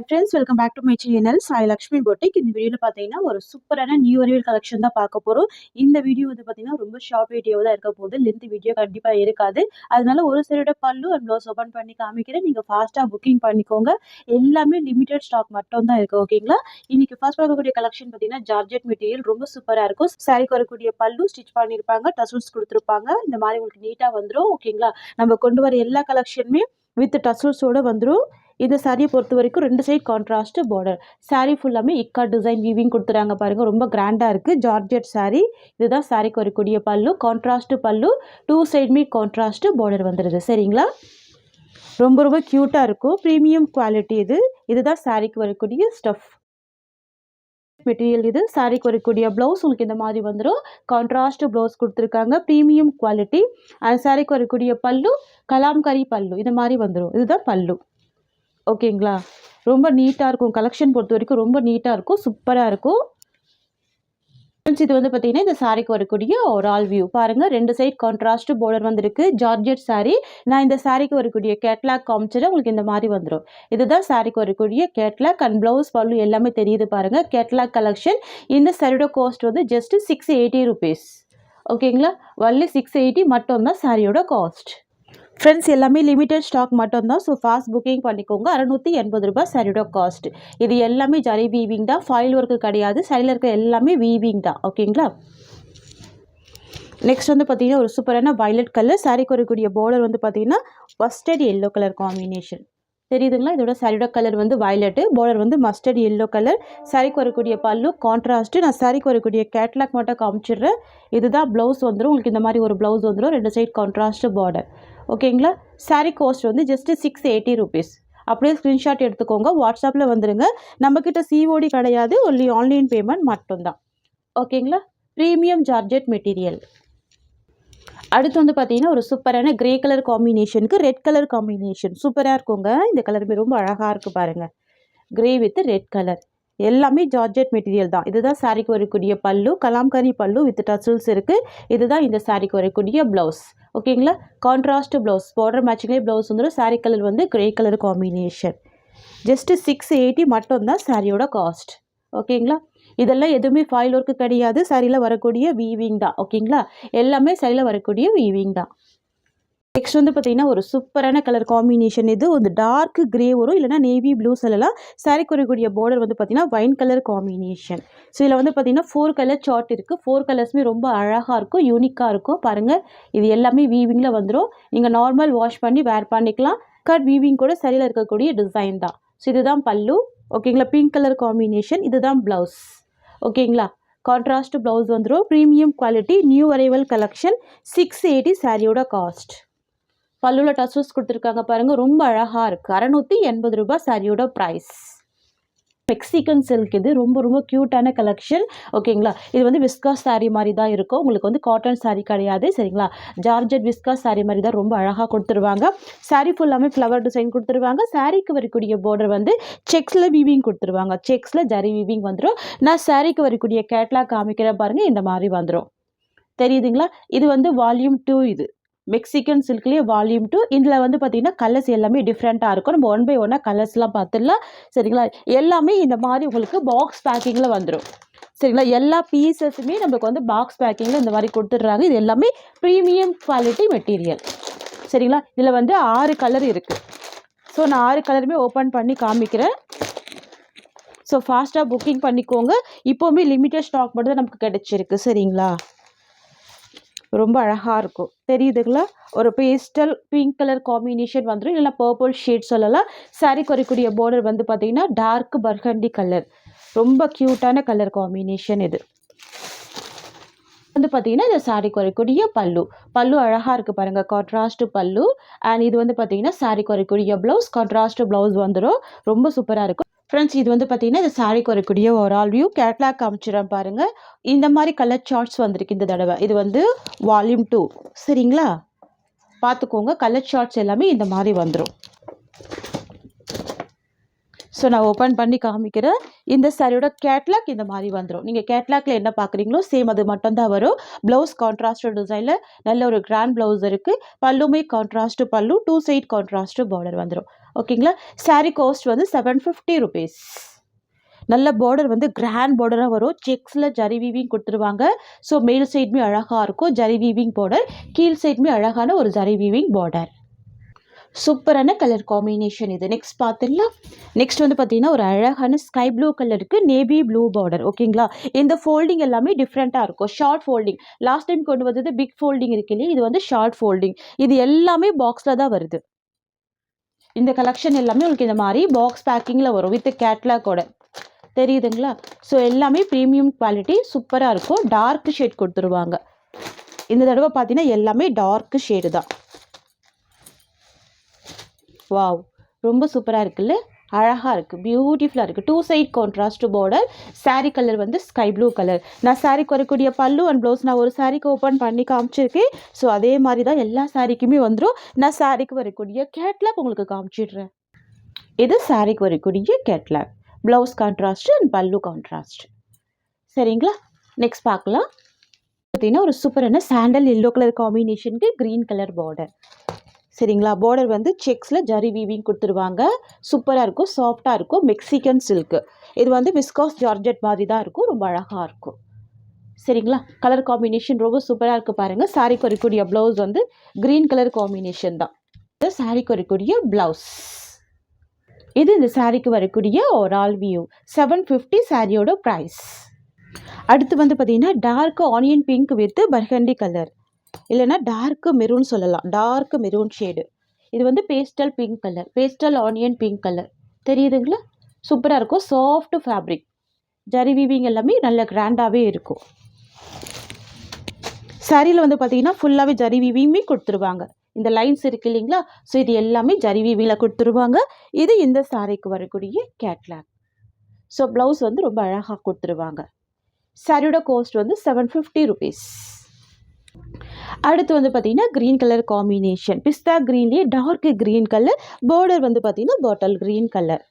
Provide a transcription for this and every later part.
Friends welcome back to my channel Sai Lakshmi boutique. இந்த வீடியோவில் பார்த்தீங்கன்னா ஒரு சூப்பரான நியூ அரைவல் கலெக்ஷன் தான் பார்க்க போகிறோம். இந்த வீடியோ வந்து பார்த்தீங்கன்னா ரொம்ப ஷார்ட் வீடியோ தான் இருக்க போகுது. லென்த் வீடியோ கண்டிப்பாக இருக்காது. அதனால ஒரு சைடோட பல்லு அண்ட் ப்ளவுஸ் ஓப்பன் பண்ணி காமிக்கிறேன். நீங்கள் ஃபாஸ்ட்டாக புக்கிங் பண்ணிக்கோங்க. எல்லாமே லிமிடெட் ஸ்டாக் மட்டும் தான் இருக்குது. ஓகேங்களா? இன்னைக்கு ஃபர்ஸ்ட் பார்க்கக்கூடிய கலெக்ஷன் பார்த்தீங்கன்னா ஜார்ஜெட் மெட்டீரியல் ரொம்ப சூப்பராக இருக்கும். சாரிக்கு வரக்கூடிய பல்லு ஸ்டிச் பண்ணியிருப்பாங்க, டசல்ஸ் கொடுத்துருப்பாங்க. இந்த மாதிரி உங்களுக்கு நீட்டாக வந்துடும். ஓகேங்களா? நம்ம கொண்டு வர எல்லா கலெக்ஷனுமே வித் டசல்ஸோட வந்துடும். இந்த சாரியை பொறுத்த வரைக்கும் ரெண்டு சைட் கான்ட்ராஸ்ட் பார்டர். சாரி ஃபுல்லாமே இக்கா டிசைன் வீவிங் கொடுத்துறாங்க பாருங்கள். ரொம்ப கிராண்டாக இருக்குது. Georgette sorry. இதுதான் சாரிக்கு வரக்கூடிய பல்லு. கான்ட்ராஸ்ட் பல்லு, டூ சைடுமே கான்ட்ராஸ்ட் பார்டர் வந்துடுது. சரிங்களா? ரொம்ப ரொம்ப க்யூட்டாக இருக்கும். ப்ரீமியம் குவாலிட்டி இது. இதுதான் சாரிக்கு வரக்கூடிய ஸ்டஃப் மெட்டீரியல். இது சாரிக்கு வரக்கூடிய ப்ளவுஸ் உங்களுக்கு இந்த மாதிரி வந்துடும். கான்ட்ராஸ்ட் ப்ளவுஸ் கொடுத்துருக்காங்க. Premium quality. அண்ட் சாரிக்கு வரக்கூடிய பல்லு கலாம்கரி பல்லு இந்த மாதிரி வந்துடும். இதுதான் பல்லு. ஓகேங்களா? ரொம்ப நீட்டாக இருக்கும். கலெக்ஷன் பொறுத்த வரைக்கும் ரொம்ப நீட்டாக இருக்கும். சூப்பராக இருக்கும். இது வந்து பார்த்தீங்கன்னா இந்த சாரிக்கு வரக்கூடிய ஒரு ஆல் வியூ பாருங்கள். ரெண்டு சைட் கான்ட்ராஸ்ட் பார்டர் வந்துருக்கு. Georgette sorry. நான் இந்த சாரிக்கு வரக்கூடிய கேட்லாக் காமிச்சிட உங்களுக்கு இந்த மாதிரி வந்துடும். இதுதான் சாரிக்கு வரக்கூடிய கேட்லாக் அண்ட் ப்ளவுஸ் பல்லு எல்லாமே தெரியுது பாருங்கள். Catalogue collection. இந்த சாரியோட காஸ்ட் வந்து ஜஸ்ட் 680 rupees. ஓகேங்களா? ஒன்லி 680 மட்டும் தான் சாரியோட காஸ்ட். ஃப்ரெண்ட்ஸ் எல்லாமே லிமிடெட் ஸ்டாக் மட்டும்தான். ஸோ ஃபாஸ்ட் புக்கிங் பண்ணிக்கோங்க. 680 ரூபாய் சாரியோட காஸ்ட். இது எல்லாமே ஜரி வீவிங் தான். ஃபைல் ஒர்க்கு கிடையாது. சரியில் இருக்க எல்லாமே வீவிங் தான். ஓகேங்களா? நெக்ஸ்ட் வந்து பார்த்தீங்கன்னா ஒரு சூப்பரான வயலட் கலர். சாரிக்கு வரக்கூடிய பார்டர் வந்து பார்த்தீங்கன்னா மஸ்டர்ட் எல்லோ கலர் காம்பினேஷன் தெரியுதுங்களா? இதோட சாரியோட கலர் வந்து வயலட்டு, பார்டர் வந்து மஸ்டர்ட் எல்லோ கலர். சாரிக்கு வரக்கூடிய பல்லு கான்ட்ராஸ்ட்டு. நான் சாரிக்கு வரக்கூடிய கேட்லாக் மட்டும் காமிச்சிடுறேன். இதுதான் ப்ளவுஸ் வந்துடும். உங்களுக்கு இந்த மாதிரி ஒரு ப்ளவுஸ் வந்துடும். ரெண்டு சைட் கான்ட்ராஸ்ட் பார்டர். ஓகேங்களா? சாரீ காஸ்ட் வந்து ஜஸ்ட்டு 680 rupees. அப்படியே ஸ்க்ரீன்ஷாட் எடுத்துக்கோங்க. வாட்ஸ்அப்பில் வந்துடுங்க. நம்மக்கிட்ட சிஓடி கிடையாது. ஒன்லி ஆன்லைன் பேமெண்ட் மட்டும்தான். ஓகேங்களா? Premium georgette material. அடுத்து வந்து பார்த்தீங்கன்னா ஒரு சூப்பரான கிரே கலர் காம்பினேஷனுக்கு ரெட் கலர் காம்பினேஷன் சூப்பராக இருக்குங்க. இந்த கலருமே ரொம்ப அழகாக இருக்குது பாருங்கள். Grey with red colour. எல்லாமே ஜார்ஜெட் மெட்டீரியல் தான். இதுதான் சாரிக்கு வரக்கூடிய பல்லு. கலாம்கரி பல்லு வித் டசல்ஸ் இருக்குது. இதுதான் இந்த சாரிக்கு வரக்கூடிய ப்ளவுஸ். ஓகேங்களா? Contrast blouse. பார்டர் மேட்சிங்லேயே ப்ளவுஸ் வந்துடும். சாரி கலர் வந்து கிரே கலர் காம்பினேஷன். ஜஸ்ட்டு 680 மட்டும்தான் சாரியோட காஸ்ட். ஓகேங்களா? இதெல்லாம் எதுவுமே ஃபாயில் ஒர்க்கு கிடையாது. சாரியில் வரக்கூடிய வீவிங் தான். ஓகேங்களா? எல்லாமே சாரியில் வரக்கூடிய வீவிங் தான். நெக்ஸ்ட் வந்து பார்த்தீங்கன்னா ஒரு சூப்பரான கலர் காம்பினேஷன். இது வந்து டார்க் கிரே வரும், இல்லைனா நேவி ப்ளூ சொல்லலாம். சாரிக்கு வரக்கூடிய பார்டர் வந்து பார்த்தீங்கன்னா வைன் கலர் காம்பினேஷன். ஸோ இதில் வந்து பார்த்தீங்கன்னா 4 கலர் சார்ட் இருக்குது. 4 கலர்ஸுமே ரொம்ப அழகாக இருக்கும், யூனிக்காக இருக்கும். பாருங்கள், இது எல்லாமே வீவிங்கில் வந்துடும். நீங்கள் நார்மல் வாஷ் பண்ணி வேர் பண்ணிக்கலாம். கட் வீவிங் கூட சரியில் இருக்கக்கூடிய டிசைன் தான். ஸோ இதுதான் பல்லு. ஓகேங்களா? Pink colour combination. இதுதான் ப்ளவுஸ். ஓகேங்களா? கான்ட்ராஸ்ட் ப்ளவுஸ் வந்துடும். Premium quality new arrival collection. 680 சாரியோட காஸ்ட். பல்லுவில் டசல்ஸ் கொடுத்துருக்காங்க பாருங்கள். ரொம்ப அழகாக இருக்குது. 680 ரூபாய் சாரியோட ப்ரைஸ். Mexican silk. இது ரொம்ப ரொம்ப க்யூட்டான கலெக்ஷன். ஓகேங்களா? இது வந்து விஸ்காஸ் சாரீ மாதிரி தான் இருக்கும். உங்களுக்கு வந்து காட்டன் சாரீ கிடையாது. சரிங்களா? ஜார்ஜெட் விஸ்காஸ் சாரீ மாதிரி தான் ரொம்ப அழகாக கொடுத்துருவாங்க. சாரீ ஃபுல்லாமே ஃப்ளவர் டிசைன் கொடுத்துருவாங்க. சாரீக்கு வரக்கூடிய பார்டர் வந்து செக்ஸில் வீவிங் கொடுத்துருவாங்க. செக்ஸில் ஜரி வீவிங் வந்துடும். நான் சாரீக்கு வரக்கூடிய கேட்லாக் காமிக்கிறேன் பாருங்கள். இந்த மாதிரி வந்துடும். தெரியுதுங்களா? இது வந்து வால்யூம் 2. இது மெக்சிகன் சில்க்லேயே வால்யூம் 2. இதில் வந்து பார்த்தீங்கன்னா கலர்ஸ் எல்லாமே டிஃப்ரெண்ட்டாக இருக்கும். நம்ம 1 by 1 கலர்ஸ்லாம் பார்த்துடலாம். சரிங்களா? எல்லாமே இந்த மாதிரி உங்களுக்கு பாக்ஸ் பேக்கிங்கில் வந்துடும். சரிங்களா? எல்லா பீசஸுமே நம்மளுக்கு வந்து பாக்ஸ் பேக்கிங்கில் இந்த மாதிரி கொடுத்துட்றாங்க. இது எல்லாமே ப்ரீமியம் குவாலிட்டி மெட்டீரியல். சரிங்களா? இதில் வந்து 6 கலர் இருக்குது. ஸோ நான் 6 கலருமே ஓப்பன் பண்ணி காமிக்கிறேன். ஸோ ஃபாஸ்ட்டாக புக்கிங் பண்ணிக்கோங்க. இப்போவுமே லிமிட்டட் ஸ்டாக் மட்டும் தான் நமக்கு கிடைச்சிருக்கு. சரிங்களா? ரொம்ப அழகாக இருக்கும். தெரியுதுங்களா? ஒரு பேஸ்டல் பிங்க் கலர் காம்பினேஷன் வந்துடும், இல்லைனா பர்பிள் ஷேட் சொல்லலாம். சாரிக்கு வரக்கூடிய பார்டர் வந்து பார்த்தீங்கன்னா டார்க் பர்கண்டி கலர். ரொம்ப க்யூட்டான கலர் காம்பினேஷன். இது வந்து பார்த்தீங்கன்னா இந்த சாரிக்கு வரக்கூடிய பல்லு. பல்லு அழகாக இருக்குது பாருங்கள். கான்ட்ராஸ்ட் பல்லு. அண்ட் இது வந்து பார்த்தீங்கன்னா சாரிக்கு வரக்கூடிய ப்ளவுஸ். கான்ட்ராஸ்ட் ப்ளவுஸ் வந்துடும். ரொம்ப சூப்பராக இருக்கும். ஃப்ரெண்ட்ஸ், இது வந்து பார்த்தீங்கன்னா இந்த சாரிக்கு வரக்கூடிய ஒரு ஆல் வியூ. கேட்லாக் காமிச்சிடறேன் பாருங்கள். இந்த மாதிரி கலர் சார்ட்ஸ் வந்திருக்கு இந்த தடவை. இது வந்து வால்யூம் 2. சரிங்களா? பார்த்துக்கோங்க. கலர் சார்ட்ஸ் எல்லாமே இந்த மாதிரி வந்துடும். ஸோ நான் ஓப்பன் பண்ணி காமிக்கிறேன். இந்த சாரியோட கேட்லாக் இந்த மாதிரி வந்துடும். நீங்கள் கேட்லாக்ல என்ன பார்க்குறீங்களோ சேம் அது மட்டும்தான் வரும். ப்ளவுஸ் கான்ட்ராஸ்ட் டிசைனில் நல்ல ஒரு கிராண்ட் ப்ளவுஸ் இருக்குது. பல்லுமே கான்ட்ராஸ்ட் பல்லு. 2 சைட் கான்ட்ராஸ்ட் பார்டர் வந்துடும். ஓகேங்களா. சாரீ காஸ்ட் வந்து 750 rupees. நல்ல பார்டர் வந்து கிராண்ட் பார்டராக வரும். செக்ஸில் ஜரி வீவிங் கொடுத்துருவாங்க. ஸோ மேல் சைடுமே அழகாக இருக்கும் ஜரி வீவிங் பார்டர், கீழ் சைடுமே அழகான ஒரு ஜரி வீவிங் பார்டர். சூப்பரான கலர் காம்பினேஷன் இது. நெக்ஸ்ட் பார்த்துடலாம். நெக்ஸ்ட் வந்து பார்த்தீங்கன்னா ஒரு அழகான ஸ்கை ப்ளூ கலருக்கு நேவி ப்ளூ பார்டர். ஓகேங்களா. இந்த ஃபோல்டிங் எல்லாமே டிஃப்ரெண்ட்டாக இருக்கும். Short folding. லாஸ்ட் டைம் கொண்டு வந்தது பிக் ஃபோல்டிங் இருக்கு இல்லையா, இது வந்து ஷார்ட் ஃபோல்டிங். இது எல்லாமே பாக்ஸில் தான் வருது. இந்த கலெக்ஷன் எல்லாமே உங்களுக்கு இந்த மாதிரி பாக்ஸ் பேக்கிங்கில் வரும் வித் கேட்லாகோட. தெரியுதுங்களா. ஸோ எல்லாமே ப்ரீமியம் குவாலிட்டி சூப்பராக இருக்கும். டார்க் ஷேட் கொடுத்துருவாங்க. இந்த தடவை பார்த்தீங்கன்னா எல்லாமே டார்க் ஷேடு தான். வாவ், ரொம்ப சூப்பராக இருக்குல்ல, அழகாக இருக்குது, பியூட்டிஃபுல்லாக இருக்குது. 2 side contrast border. Sari colour வந்து ஸ்கை ப்ளூ கலர். நான் சாரீக்கு வரக்கூடிய பல்லு அண்ட் ப்ளவுஸ் நான் ஒரு சாரீக்கு ஓப்பன் பண்ணி காமிச்சிருக்கேன். ஸோ அதே மாதிரி தான் எல்லா சாரீக்குமே வந்துடும். நான் சாரீக்கு வரக்கூடிய கேட்லாக் உங்களுக்கு காமிச்சிடுறேன். இது சாரீக்கு வரக்கூடிய catalogue. Blouse contrast and pallu contrast. சரிங்களா. நெக்ஸ்ட் பார்க்கலாம். பார்த்தீங்கன்னா ஒரு சூப்பரான சாண்டல் எல்லோ கலர் காம்பினேஷனுக்கு க்ரீன் கலர் பார்டர். சரிங்களா. பார்டர் வந்து செக்ஸில் ஜரி வீவிங் கொடுத்துருவாங்க. சூப்பராக இருக்கும், சாஃப்டாக இருக்கும். Mexican silk. இது வந்து விஸ்காஸ் ஜார்ஜெட் மாதிரி தான் இருக்கும். ரொம்ப அழகாக இருக்கும். சரிங்களா. கலர் காம்பினேஷன் ரொம்ப சூப்பராக இருக்குது பாருங்கள். சாரீக்கு வரக்கூடிய ப்ளவுஸ் வந்து க்ரீன் கலர் காம்பினேஷன் தான். இது சாரீக்கு வரக்கூடிய ப்ளவுஸ். இது இந்த சாரீக்கு வரக்கூடிய ஒரு ஆல் வியூ. 750 சாரியோட ப்ரைஸ். அடுத்து வந்து பார்த்தீங்கன்னா dark onion pink with burgundy colour, இல்லைனா டார்க் மெரூன் சொல்லலாம். Dark maroon shade. இது வந்து pastel pink colour, pastel onion pink colour. தெரியுதுங்களா. சூப்பராக இருக்கும். Soft fabric. ஜரி வீவிங் எல்லாமே நல்ல கிராண்டாகவே இருக்கும். சாரியில் வந்து பார்த்தீங்கன்னா ஃபுல்லாகவே ஜரி வீவிங்குமே கொடுத்துருவாங்க. இந்த லைன்ஸ் இருக்கு இல்லைங்களா. ஸோ இது எல்லாமே ஜரி வீவிங்கில் கொடுத்துருவாங்க. இது இந்த சாரிக்கு வரக்கூடிய கேட்லாக். ஸோ ப்ளவுஸ் வந்து ரொம்ப அழகாக கொடுத்துருவாங்க. சாரியோட காஸ்ட் வந்து 750 rupees. அடுத்து வந்து பார்த்தீங்கன்னா க்ரீன் கலர் காம்பினேஷன். பிஸ்தா க்ரீன்லேயே டார்க் க்ரீன் கலர். பார்டர் வந்து பார்த்தீங்கன்னா பாட்டில் க்ரீன் கலர்.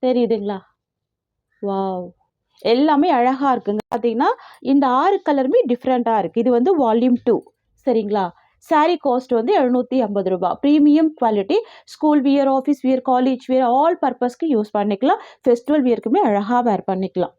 தெரியுதுங்களா. வாவ், எல்லாமே அழகாக இருக்குங்க. பார்த்தீங்கன்னா இந்த 6 கலருமே டிஃப்ரெண்ட்டாக இருக்குது. இது வந்து வால்யூம் 2. சரிங்களா. சாரீ காஸ்ட் வந்து 750 ரூபாய். Premium quality. School wear, office wear, college wear, all பர்பஸ்க்கு யூஸ் பண்ணிக்கலாம். ஃபெஸ்டிவல் வியருக்குமே அழகாக வேர் பண்ணிக்கலாம்.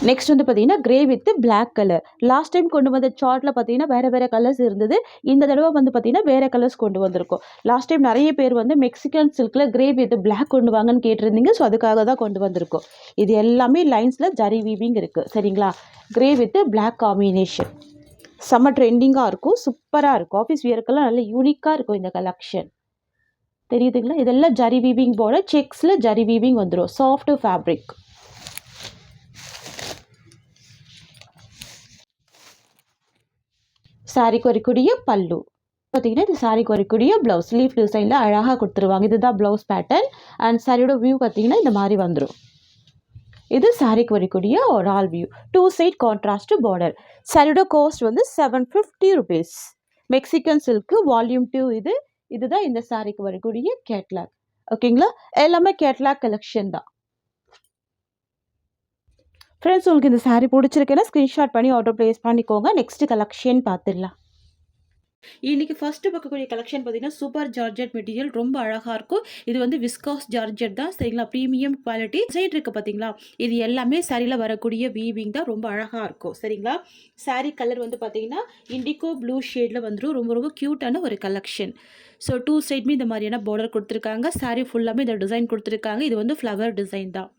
நெக்ஸ்ட் வந்து பார்த்தீங்கன்னா grey with black colour. Last time கொண்டு வந்த சார்ட்டில் பார்த்தீங்கன்னா வேறு கலர்ஸ் இருந்தது. இந்த தடவை வந்து பார்த்தீங்கன்னா வேறு கலர்ஸ் கொண்டு வந்திருக்கோம். லாஸ்ட் டைம் நிறைய பேர் வந்து மெக்சிகன் சில்கில் கிரே வித் பிளாக் கொண்டு வாங்கன்னு கேட்டிருந்தீங்க. ஸோ அதுக்காக தான் கொண்டு வந்திருக்கோம். இது எல்லாமே லைன்ஸில் ஜரி வீவிங் இருக்குது. சரிங்களா. கிரே வித் பிளாக் காம்பினேஷன் செம்ம ட்ரெண்டிங்காக இருக்கும். சூப்பராக இருக்கும். ஆஃபீஸ் வியருக்கெல்லாம் நல்ல யூனிக்காக இருக்கும் இந்த கலெக்ஷன். தெரியுதுங்களா. இதெல்லாம் ஜரி வீவிங் போட செக்ஸில் ஜரி வீவிங் வந்துடும். Soft fabric. சாரிக்கு வரக்கூடிய பல்லு பார்த்தீங்கன்னா இது சாரிக்கு வரக்கூடிய ப்ளவுஸ். லீஃப் டிசைனில் அழகாக கொடுத்துருவாங்க. இதுதான் ப்ளவுஸ் பேட்டர்ன். அண்ட் சாரியோட வியூ பார்த்தீங்கன்னா இந்த மாதிரி வந்துடும். இது சாரிக்கு வரக்கூடிய ஒரு all view. 2 side contrast border. சாரியோட காஸ்ட் வந்து 750 rupees. Mexican silk volume 2. இதுதான் இந்த சாரிக்கு வரக்கூடிய கேட்லாக். ஓகேங்களா. எல்லாமே கேட்லாக் கலெக்ஷன் தான். ஃப்ரெண்ட்ஸ், உங்களுக்கு இந்த சாரீ பிடிச்சிருக்குன்னா ஸ்க்ரீன்ஷாட் பண்ணி ஆர்டர் ப்ளேஸ் பண்ணிக்கோங்க. நெக்ஸ்ட் கலெக்ஷன் பார்த்துடலாம். இன்றைக்கி ஃபஸ்ட்டு பார்க்கக்கூடிய கலெக்ஷன் பார்த்தீங்கன்னா சூப்பர் ஜார்ஜெட் மெட்டீரியல். ரொம்ப அழகாக இருக்கும். இது வந்து விஸ்காஸ் ஜார்ஜெட் தான். சரிங்களா. Premium quality. சைட் இருக்குது பார்த்தீங்களா. இது எல்லாமே சாரியில் வரக்கூடிய வீவிங் தான். ரொம்ப அழகாக இருக்கும். சரிங்களா. சாரீ கலர் வந்து பார்த்தீங்கன்னா இண்டிகோ ப்ளூ ஷேடில் வந்துடும். ரொம்ப ரொம்ப க்யூட்டான ஒரு கலெக்ஷன். ஸோ 2 சைடுமே இந்த மாதிரியான பார்டர் கொடுத்துருக்காங்க. சாரீ ஃபுல்லாமே இந்த டிசைன் கொடுத்துருக்காங்க. இது வந்து ஃப்ளவர் டிசைன் தான்.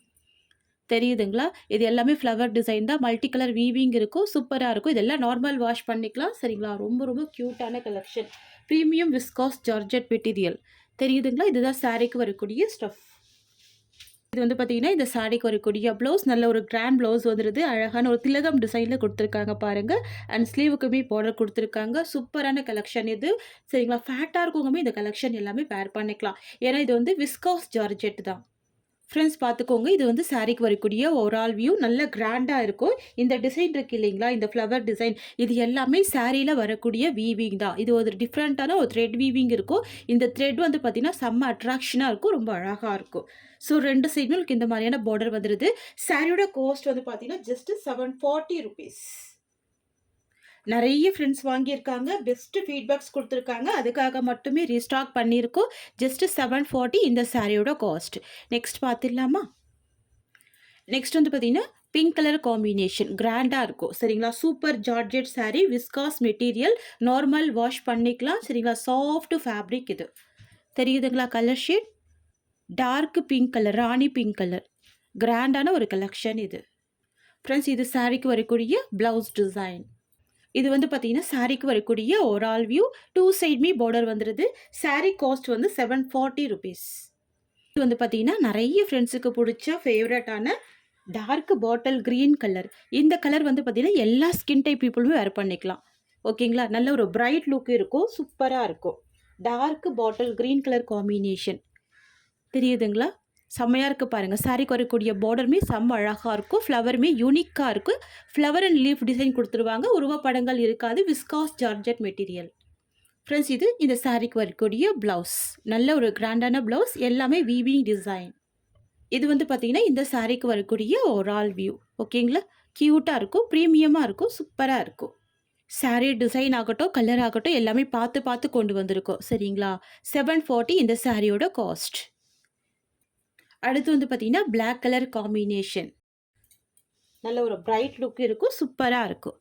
தெரியுதுங்களா. இது எல்லாமே ஃப்ளவர் டிசைன் தான். மல்டி கலர் வீவிங் இருக்கும். சூப்பராக இருக்கும். இதெல்லாம் நார்மல் வாஷ் பண்ணிக்கலாம். சரிங்களா. ரொம்ப ரொம்ப க்யூட்டான collection. Premium viscose georgette material. தெரியுதுங்களா. இதுதான் சாரீக்கு வரக்கூடிய ஸ்டஃப். இது வந்து பார்த்தீங்கன்னா இந்த சாரீக்கு வரக்கூடிய ப்ளவுஸ். நல்ல ஒரு கிராண்ட் ப்ளவுஸ் வந்துடுது. அழகான ஒரு திலகம் டிசைனில் கொடுத்துருக்காங்க பாருங்கள். அண்ட் ஸ்லீவுக்குமே பார்டர் கொடுத்துருக்காங்க. சூப்பரான கலெக்ஷன் இது. சரிங்களா. ஃபேட்டாக இருக்கவங்கமே இந்த கலெக்ஷன் எல்லாமே பேர் பண்ணிக்கலாம். ஏன்னா இது வந்து விஸ்காஸ் ஜார்ஜெட் தான். ஃப்ரெண்ட்ஸ் பார்த்துக்கோங்க. இது வந்து சாரீக்கு வரக்கூடிய ஓவரால் வியூ. நல்ல கிராண்டாக இருக்கும். இந்த டிசைன் இருக்குது இல்லைங்களா. இந்த ஃப்ளவர் டிசைன் இது எல்லாமே சாரியில் வரக்கூடிய வீவிங் தான். இது ஒரு டிஃப்ரெண்ட்டான ஒரு த்ரெட் வீவிங் இருக்கும். இந்த த்ரெட் வந்து பார்த்திங்கன்னா செம்ம அட்ராக்ஷனாக இருக்கும். ரொம்ப அழகாக இருக்கும். ஸோ 2 சைடுமே உங்களுக்கு இந்த மாதிரியான பார்டர் வந்துடுது. சாரியோட காஸ்ட் வந்து பார்த்திங்கன்னா ஜஸ்ட் 740 rupees. நிறைய ஃப்ரெண்ட்ஸ் வாங்கியிருக்காங்க, பெஸ்ட் ஃபீட்பேக்ஸ் கொடுத்துருக்காங்க. அதுக்காக மட்டுமே ரீஸ்டாக் பண்ணியிருக்கோம். ஜஸ்ட் 740 இந்த சாரியோட காஸ்ட். நெக்ஸ்ட் பார்த்துடலாமா? நெக்ஸ்ட் வந்து பார்த்தீங்கன்னா பிங்க் கலர் காம்பினேஷன் கிராண்டாக இருக்கும் சரிங்களா. Super georgette sari, viscose material, normal wash பண்ணிக்கலாம் சரிங்களா. சாஃப்ட் ஃபேப்ரிக் இது தெரியுதுங்களா. Colour shade dark pink colour, rani pink colour, கிராண்டான ஒரு கலெக்ஷன் இது ஃப்ரெண்ட்ஸ். இது சாரீக்கு வரக்கூடிய ப்ளவுஸ் டிசைன். இது வந்து பார்த்தீங்கன்னா சாரீக்கு வரக்கூடிய ஒரு ஆல் வியூ, 2 சைடுமே பார்டர் வந்துடுது. சாரீ காஸ்ட் வந்து 740 ருபீஸ். இது வந்து பார்த்தீங்கன்னா நிறைய ஃப்ரெண்ட்ஸுக்கு பிடிச்ச ஃபேவரட்டான டார்க் பாட்டில் க்ரீன் கலர். இந்த கலர் வந்து பார்த்தீங்கன்னா எல்லா ஸ்கின் டைப் பீப்புளுமே வேர் பண்ணிக்கலாம் ஓகேங்களா. நல்ல ஒரு பிரைட் லுக் இருக்கும், சூப்பராக இருக்கும். Dark bottle green colour combination தெரியுதுங்களா. செம்மையாக இருக்குது பாருங்கள். சாரீக்கு வரக்கூடிய பார்டருமே செம்ம அழகாக இருக்கும். ஃப்ளவருமே யூனிக்காக இருக்குது. ஃப்ளவர் அண்ட் லீஃப் டிசைன் கொடுத்துருவாங்க. உருவப்படங்கள் இருக்காது. Viscose georgette material friends. இது இந்த சாரீக்கு வரக்கூடிய ப்ளவுஸ். நல்ல ஒரு கிராண்டான ப்ளவுஸ், எல்லாமே வீவிங் டிசைன். இது வந்து பார்த்தீங்கன்னா இந்த சாரீக்கு வரக்கூடிய ஒரு ஆல் வியூ ஓகேங்களா. க்யூட்டாக இருக்கும், ப்ரீமியமாக இருக்கும், சூப்பராக இருக்கும். சாரீ டிசைன் ஆகட்டும், கலர் ஆகட்டும், எல்லாமே பார்த்து பார்த்து கொண்டு வந்திருக்கோம் சரிங்களா. 740 இந்த சாரியோட காஸ்ட். அடுத்து வந்து பார்த்தீங்கன்னா பிளாக் கலர் காம்பினேஷன். நல்ல ஒரு பிரைட் லுக் இருக்கும், சூப்பராக இருக்கும்.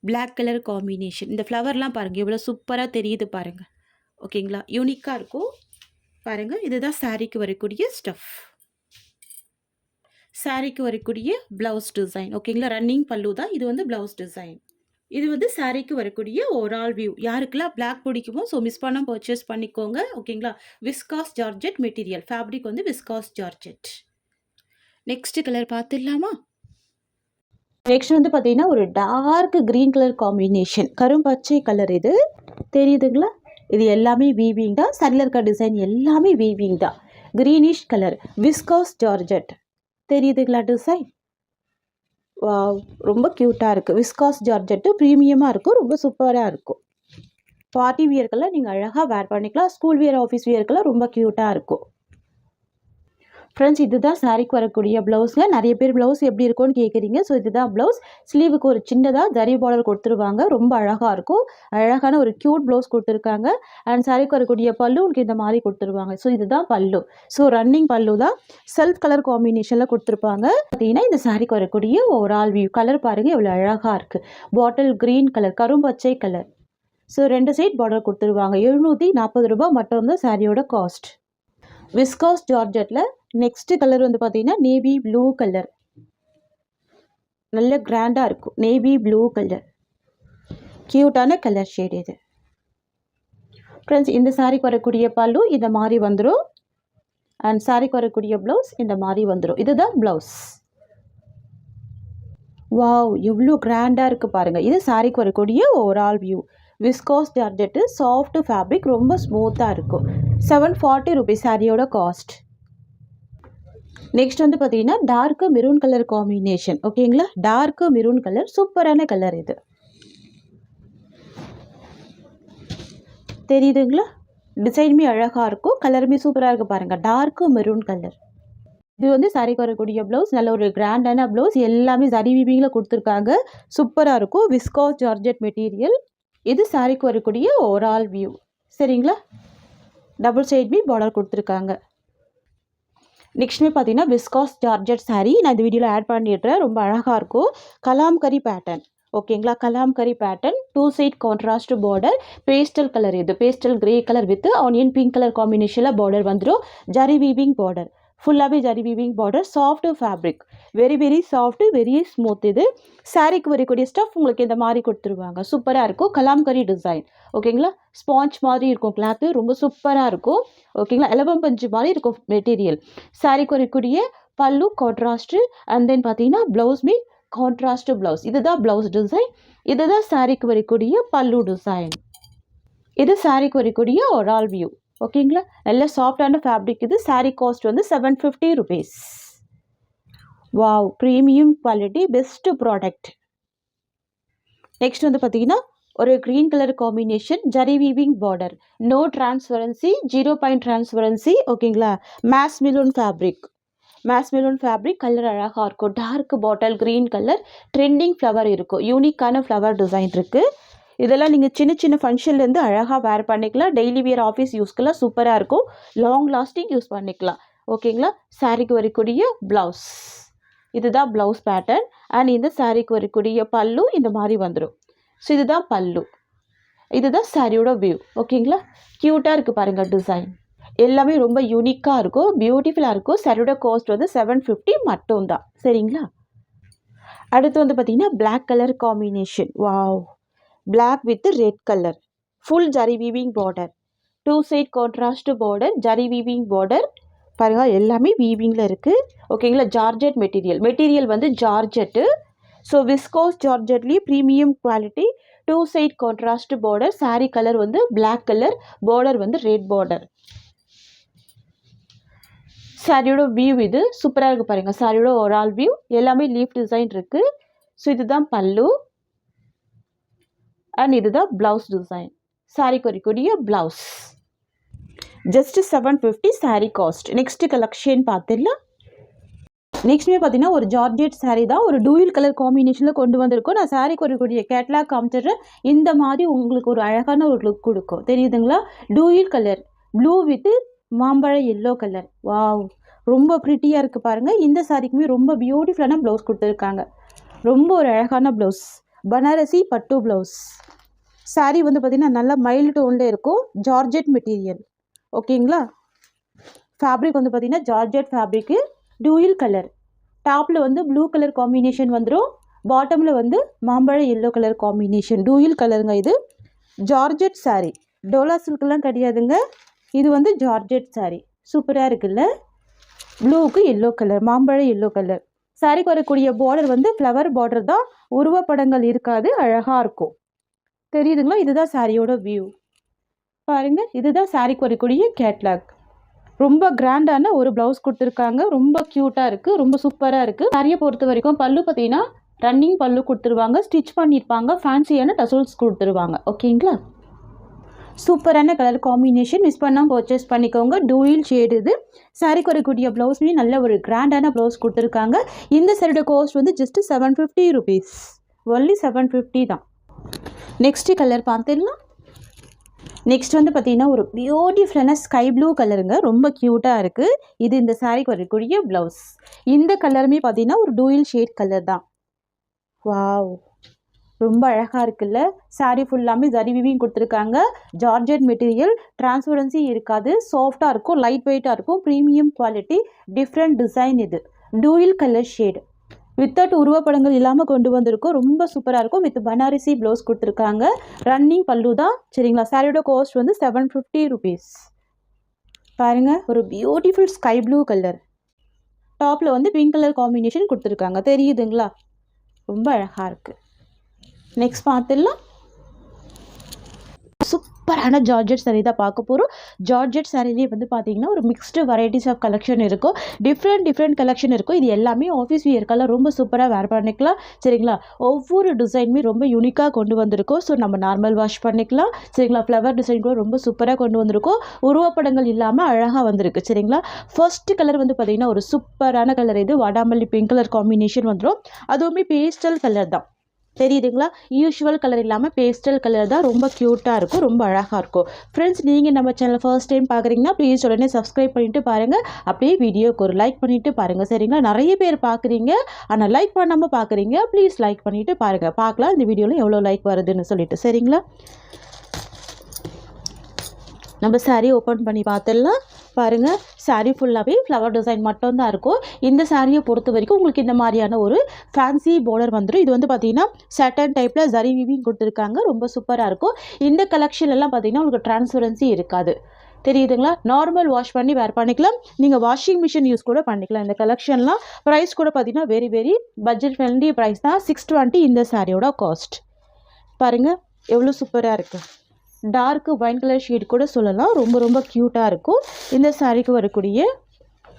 Black colour combination. இந்த ஃப்ளவர்லாம் பாருங்கள் எவ்வளோ சூப்பராக தெரியுது பாருங்கள் ஓகேங்களா. யூனிக்காக இருக்கும் பாருங்கள். இதுதான் சாரீக்கு வரக்கூடிய ஸ்டஃப். சாரீக்கு வரக்கூடிய ப்ளவுஸ் டிசைன் ஓகேங்களா. ரன்னிங் பல்லு தான் இது. வந்து ப்ளவுஸ் டிசைன். இது வந்து சாரீக்கு வரக்கூடிய ஒரு ஆல் வியூ. யாருக்கெல்லாம் பிளாக் பிடிக்குமோ ஸோ மிஸ் பண்ணால் பர்ச்சேஸ் பண்ணிக்கோங்க ஓகேங்களா. விஸ்காஸ் ஜார்ஜெட் மெட்டீரியல், ஃபேப்ரிக் வந்து விஸ்காஸ் ஜார்ஜெட். நெக்ஸ்ட் கலர் பார்த்துடலாமா? நெக்ஸ்ட் வந்து பார்த்தீங்கன்னா ஒரு டார்க் க்ரீன் கலர் காம்பினேஷன், கரும்பச்சை கலர். இது தெரியுதுங்களா. இது எல்லாமே வீவிங் தான். சரியில் இருக்க டிசைன் எல்லாமே வீவிங் தான். க்ரீனிஷ் கலர் விஸ்காஸ் ஜார்ஜெட் தெரியுதுங்களா டிசைன். வாவ், ரொம்ப க்யூட்டாக இருக்குது. விஸ்காஸ் ஜார்ஜெட்டு ப்ரீமியமாக இருக்கும், ரொம்ப சூப்பராக இருக்கும். பார்ட்டி வியர்க்கெல்லாம் நீங்கள் அழகாக வேர் பண்ணிக்கலாம். ஸ்கூல் வியர், ஆஃபீஸ் வியர்க்கெல்லாம் ரொம்ப க்யூட்டாக இருக்கும் ஃப்ரெண்ட்ஸ். இதுதான் சாரீக்கு வரக்கூடிய ப்ளவுஸில். நிறைய பேர் ப்ளவுஸ் எப்படி இருக்கும்னு கேட்குறீங்க. ஸோ இதுதான் ப்ளவுஸ். ஸ்லீவுக்கு ஒரு சின்னதாக ஜரி பார்டர் கொடுத்துருவாங்க, ரொம்ப அழகாக இருக்கும். அழகான ஒரு க்யூட் ப்ளவுஸ் கொடுத்துருக்காங்க. அண்ட் சாரீக்கு வரக்கூடிய பல்லு உங்களுக்கு இந்த மாதிரி கொடுத்துருவாங்க. ஸோ இதுதான் பல்லு. ஸோ ரன்னிங் பல்லு தான். செல்ஃப் கலர் காம்பினேஷனில் கொடுத்துருப்பாங்க. பார்த்தீங்கன்னா இந்த சாரீக்கு வரக்கூடிய ஒரு ஆல் வியூ கலர் பாருங்கள் எவ்வளோ அழகாக இருக்குது. பாட்டில் க்ரீன் கலர், கரும்பச்சை கலர். ஸோ 2 சைட் பார்டர் கொடுத்துருவாங்க. 740 ரூபாய் மட்டும்தான் சாரியோட காஸ்ட். விஸ்காஸ் ஜார்ஜெட்டில் நெக்ஸ்ட் கலர் வந்து பார்த்தீங்கன்னா நேவி ப்ளூ கலர். நல்ல கிராண்டாக இருக்கும். நேவி ப்ளூ கலர், க்யூட்டான கலர் ஷேட் இது ஃப்ரெண்ட்ஸ். இந்த சாரீக்கு வரக்கூடிய பல்லு இந்த மாதிரி வந்துடும். அண்ட் சாரீக்கு வரக்கூடிய ப்ளவுஸ் இந்த மாதிரி வந்துடும். இதுதான் ப்ளவுஸ். வாவ், எவ்வளோ கிராண்டாக இருக்குது பாருங்கள். இது சாரீக்கு வரக்கூடிய overall view. Viscose georgette, soft fabric, ரொம்ப ஸ்மூத்தாக இருக்கும். 740 ருபீஸ் சாரியோட காஸ்ட். நெக்ஸ்ட் வந்து பார்த்தீங்கன்னா டார்க் மெரூன் கலர் காம்பினேஷன் ஓகேங்களா. டார்க் மெரூன் கலர், சூப்பரான கலர் இது தெரியுதுங்களா. டிசைனுமே அழகாக இருக்கும், கலருமே சூப்பராக இருக்குது பாருங்கள். Dark maroon colour. இது வந்து சாரீக்கு வரக்கூடிய ப்ளவுஸ். நல்ல ஒரு கிராண்டான ப்ளவுஸ், எல்லாமே ஜரி வீவிங்கில் கொடுத்துருக்காங்க, சூப்பராக இருக்கும். Viscose georgette material. இது சாரீக்கு வரக்கூடிய ஓவரால் வியூ சரிங்களா. டபுள் சைடுமே பார்டர் கொடுத்துருக்காங்க. நெக்ஸ்ட்டுமே பார்த்தீங்கன்னா விஸ்காஸ் ஜார்ஜெட் சாரீ நான் இந்த வீடியோவில் ஆட் பண்ணிடுறேன். ரொம்ப அழகாக இருக்கும். கலாம்கரி பேட்டர்ன் ஓகேங்களா. Kalamkari pattern, 2 side contrast border. Pastel colour. இது pastel grey colour with onion pink colour காம்பினேஷனில் பார்டர் வந்துடும். ஜரி வீவிங் பார்டர், ஃபுல்லாகவே zari weaving border. Soft fabric, very very soft, very smooth. இது சாரீக்கு வரக்கூடிய ஸ்டஃப் உங்களுக்கு இந்த மாதிரி கொடுத்துருவாங்க. சூப்பராக இருக்கும். கலாம்கரி டிசைன் ஓகேங்களா. ஸ்பாஞ்ச் மாதிரி இருக்கும் கிளாத்து, ரொம்ப சூப்பராக இருக்கும் ஓகேங்களா. எலவம் பஞ்சு மாதிரி இருக்கும் மெட்டீரியல். சாரீக்கு வரக்கூடிய பல்லு கான்ட்ராஸ்ட்டு. அண்ட் தென் பார்த்தீங்கன்னா ப்ளவுஸ்மே கான்ட்ராஸ்ட் ப்ளவுஸ். இதுதான் ப்ளவுஸ் டிசைன். இதுதான் சாரீக்கு வரக்கூடிய பல்லு டிசைன். இது சாரீக்கு வரக்கூடிய ஒரு ஆல் வியூ ஓகேங்களா. நல்ல சாஃப்டான ஃபேப்ரிக் இது. சாரீ காஸ்ட் வந்து 750 rupees. Wow, premium quality, best product. Next வந்து பார்த்தீங்கன்னா ஒரு green colour combination, zari weaving border, no transparency, 0 point transparency ஓகேங்களா. மேஸ் மிலோன் ஃபேப்ரிக், மேஸ்மெலூன் ஃபேப்ரிக். கலர் அழகாக இருக்கும். Dark bottle green colour. Trending flower இருக்கும். யூனிக்கான ஃப்ளவர் டிசைன் இருக்குது. இதெல்லாம் நீங்கள் சின்ன சின்ன ஃபங்க்ஷன்லேருந்து அழகாக வேர் பண்ணிக்கலாம். டெய்லி வியர் ஆஃபீஸ் யூஸ்க்கெல்லாம் சூப்பராக இருக்கும். லாங் லாஸ்டிங் யூஸ் பண்ணிக்கலாம். ஓகேங்களா. சாரீக்கு வரக்கூடிய ப்ளவுஸ் இதுதான் ப்ளவுஸ் பேட்டர்ன். அண்ட் இந்த சாரீக்கு வரக்கூடிய பல்லு இந்த மாதிரி வந்துடும். ஸோ இதுதான் பல்லு. இதுதான் சாரியோட வியூ. ஓகேங்களா. க்யூட்டாக இருக்குது பாருங்கள் டிசைன். எல்லாமே ரொம்ப யூனிக்காக இருக்கும். பியூட்டிஃபுல்லாக இருக்கும். சாரியோட காஸ்ட் வந்து 750 மட்டும்தான். சரிங்களா. அடுத்து வந்து பார்த்திங்கன்னா black colour combination. Wow. Black with red colour. Full zari weaving border. 2 side contrast border. Zari weaving border பாருங்கள். எல்லாமே வீவிங்கில் இருக்குது. ஓகேங்களா. ஜார்ஜெட் மெட்டீரியல் வந்து ஜார்ஜெட்டு. ஸோ விஸ்கோஸ் ஜார்ஜெட்லேயே premium quality. 2 side contrast border. Sari colour வந்து பிளாக் கலர். பார்டர் வந்து ரெட் பார்டர். சாரியோட வியூ இது சூப்பராக இருக்குது பாருங்கள். சாரியோட ஓவரால் வியூ எல்லாமே லீஃப் டிசைன் இருக்குது. ஸோ இதுதான் பல்லு. அண்ட் இதுதான் ப்ளவுஸ் டிசைன். சாரிக்கு வரக்கூடிய blouse just 750 sari cost. Next collection பார்த்துடலாம். நெக்ஸ்ட்மே பார்த்தீங்கன்னா ஒரு ஜார்ஜெட் சாரீ தான். ஒரு டூயல் கலர் காம்பினேஷனில் கொண்டு வந்திருக்கோம். நான் சாரீக்கு வரக்கூடிய கேட்லாக் காமிச்சிடுறேன். இந்த மாதிரி உங்களுக்கு ஒரு அழகான ஒரு லுக் கொடுக்கும். தெரியுதுங்களா. டூயல் கலர் ப்ளூ வித் மாம்பழ எல்லோ கலர். வாவ். ரொம்ப ப்ரிட்டியாக இருக்குது பாருங்கள். இந்த சாரீக்குமே ரொம்ப பியூட்டிஃபுல்லான ப்ளவுஸ் கொடுத்துருக்காங்க. ரொம்ப ஒரு அழகான ப்ளவுஸ். பனாரசி பட்டு ப்ளவுஸ். சாரீ வந்து பார்த்திங்கன்னா நல்லா மைல்டு டோனில் இருக்கும். Georgette material. ஓகேங்களா. ஃபேப்ரிக் வந்து பார்த்திங்கன்னா ஜார்ஜெட் ஃபேப்ரிக்கு. Dual colour. டாப்பில் வந்து ப்ளூ கலர் காம்பினேஷன் வந்துடும். பாட்டமில் வந்து மாம்பழ எல்லோ கலர் காம்பினேஷன். டூயல் கலருங்க இது. ஜார்ஜெட் சாரீ. டோலா சில்க்லாம் கிடையாதுங்க. இது வந்து ஜார்ஜெட் சாரீ. சூப்பராக இருக்குல்ல. ப்ளூவுக்கு எல்லோ கலர். மாம்பழ எல்லோ கலர். சாரீக்கு வரக்கூடிய பார்டர் வந்து ஃப்ளவர் பார்டர் தான். உருவப்படங்கள் இருக்காது. அழகாக இருக்கும். தெரியுதுங்களா. இதுதான் சாரியோட வியூ பாருங்கள். இதுதான் சாரிக்கு வரக்கூடிய கேட்லாக். ரொம்ப கிராண்டான ஒரு ப்ளவுஸ் கொடுத்துருக்காங்க. ரொம்ப க்யூட்டாக இருக்குது. ரொம்ப சூப்பராக இருக்குது. சாரியை பொறுத்த வரைக்கும் பல்லு பார்த்தீங்கன்னா ரன்னிங் பல்லு கொடுத்துருவாங்க. ஸ்டிச் பண்ணியிருப்பாங்க. ஃபேன்சியான டசல்ஸ் கொடுத்துருவாங்க. ஓகேங்களா. சூப்பரான கலர் காம்பினேஷன். மிஸ் பண்ணாமல் பர்ச்சேஸ் பண்ணிக்கோங்க. டூயல் ஷேடு இது. சாரிக்கு வரக்கூடிய ப்ளவுஸ்லேயும் நல்ல ஒரு கிராண்டான ப்ளவுஸ் கொடுத்துருக்காங்க. இந்த சாரியோட காஸ்ட் வந்து ஜஸ்ட் 750 ருபீஸ். ஒன்லி 750 தான். நெக்ஸ்ட்டு கலர் பார்த்துடலாம். நெக்ஸ்ட் வந்து பார்த்திங்கன்னா ஒரு பியூட்டிஃபுல்லான ஸ்கை ப்ளூ கலருங்க. ரொம்ப க்யூட்டாக இருக்குது. இது இந்த சாரீக்கு வரக்கூடிய ப்ளவுஸ். இந்த கலருமே பார்த்திங்கன்னா ஒரு டூயல் ஷேட் கலர் தான். வாவ். ரொம்ப அழகாக இருக்குல்ல. சாரீ ஃபுல்லாமே ஜரி வீவிங் கொடுத்துருக்காங்க. Georgette material. டிரான்ஸ்பரன்சி இருக்காது. சாஃப்டாக இருக்கும். லைட் வெயிட்டாக இருக்கும். Premium quality. டிஃப்ரெண்ட் டிசைன் இது. Dual colour shade. வித்தவுட் உருவப்படங்கள் இல்லாமல் கொண்டு வந்திருக்கோம். ரொம்ப சூப்பராக இருக்கும். வித் பனாரசி ப்ளவுஸ் கொடுத்துருக்காங்க. ரன்னிங் பல்லு தான். சரிங்களா. சாரியோட காஸ்ட் வந்து 750 ருபீஸ். பாருங்கள். ஒரு பியூட்டிஃபுல் ஸ்கை ப்ளூ கலர். டாப்பில் வந்து பிங்க் கலர் காம்பினேஷன் கொடுத்துருக்காங்க. தெரியுதுங்களா. ரொம்ப அழகாக இருக்குது. நெக்ஸ்ட் பார்த்துடலாம். சூப்பரான ஜார்ஜெட் சாரீ தான் பார்க்க போகிறோம். ஜார்ஜெட் சாரீலேயே வந்து பார்த்தீங்கன்னா ஒரு மிக்ஸ்டு வெரைட்டிஸ் ஆஃப் கலெக்ஷன் இருக்கும். டிஃப்ரெண்ட் கலெக்ஷன் இருக்கும். இது எல்லாமே ஆஃபீஸ் வியர்க்கெல்லாம் ரொம்ப சூப்பராக வேர் பண்ணிக்கலாம். சரிங்களா. ஒவ்வொரு டிசைனுமே ரொம்ப யூனிக்காக கொண்டு வந்திருக்கோம். ஸோ நம்ம நார்மல் வாஷ் பண்ணிக்கலாம். சரிங்களா. ஃப்ளவர் டிசைன் கூட ரொம்ப சூப்பராக கொண்டு வந்திருக்கோம். உருவப்படங்கள் இல்லாமல் அழகாக வந்திருக்கு. சரிங்களா. ஃபர்ஸ்ட் கலர் வந்து பார்த்தீங்கன்னா ஒரு சூப்பரான கலர். இது வாடாமல்லி பிங்க் கலர் காம்பினேஷன் வந்துடும். அதுவுமே பேஸ்டல் கலர் தான். தெரியுதுங்களா. யூஷுவல் கலர் இல்லாமல் பேஸ்டல் கலர் தான். ரொம்ப க்யூட்டாக இருக்கும். ரொம்ப அழகாக இருக்கும். ஃப்ரெண்ட்ஸ், நீங்கள் நம்ம சேனல் ஃபர்ஸ்ட் டைம் பார்க்குறீங்கன்னா ப்ளீஸ் உடனே சப்ஸ்கிரைப் பண்ணிவிட்டு பாருங்கள். அப்படியே வீடியோக்கு ஒரு லைக் பண்ணிவிட்டு பாருங்கள். சரிங்களா. நிறைய பேர் பார்க்குறீங்க ஆனால் லைக் பண்ணாமல் பார்க்குறீங்க. ப்ளீஸ் லைக் பண்ணிவிட்டு பாருங்கள். பார்க்கலாம் இந்த வீடியோவில் எவ்வளோ லைக் வருதுன்னு சொல்லிட்டு. சரிங்களா. நம்ம சாரீ ஓப்பன் பண்ணி பார்த்துடலாம். பாருங்கள். சாரீ ஃபுல்லாகவே ஃப்ளவர் டிசைன் மட்டும்தான் இருக்கும். இந்த சாரியை பொறுத்த வரைக்கும் உங்களுக்கு இந்த மாதிரியான ஒரு ஃபேன்சி பார்டர் வந்துடும். இது வந்து பார்த்திங்கன்னா சட்டன் டைப்பில் ஜரி வீவிங் கொடுத்துருக்காங்க. ரொம்ப சூப்பராக இருக்கும். இந்த கலெக்ஷன்லாம் பார்த்திங்கன்னா உங்களுக்கு டிரான்ஸ்பரன்சி இருக்காது. தெரியுதுங்களா. நார்மல் வாஷ் பண்ணி வேர் பண்ணிக்கலாம். நீங்கள் வாஷிங் மிஷின் யூஸ் கூட பண்ணிக்கலாம். இந்த கலெக்ஷன்லாம் ப்ரைஸ் கூட பார்த்திங்கன்னா வெரி பட்ஜெட் ஃப்ரெண்ட்லி ப்ரைஸ் தான். 620 இந்த சாரியோட காஸ்ட். பாருங்கள் எவ்வளோ சூப்பராக இருக்குது. டார்க் ஒயின் கலர் ஷேட் கூட சொல்லலாம். ரொம்ப க்யூட்டாக இருக்கும். இந்த சாரீக்கு வரக்கூடிய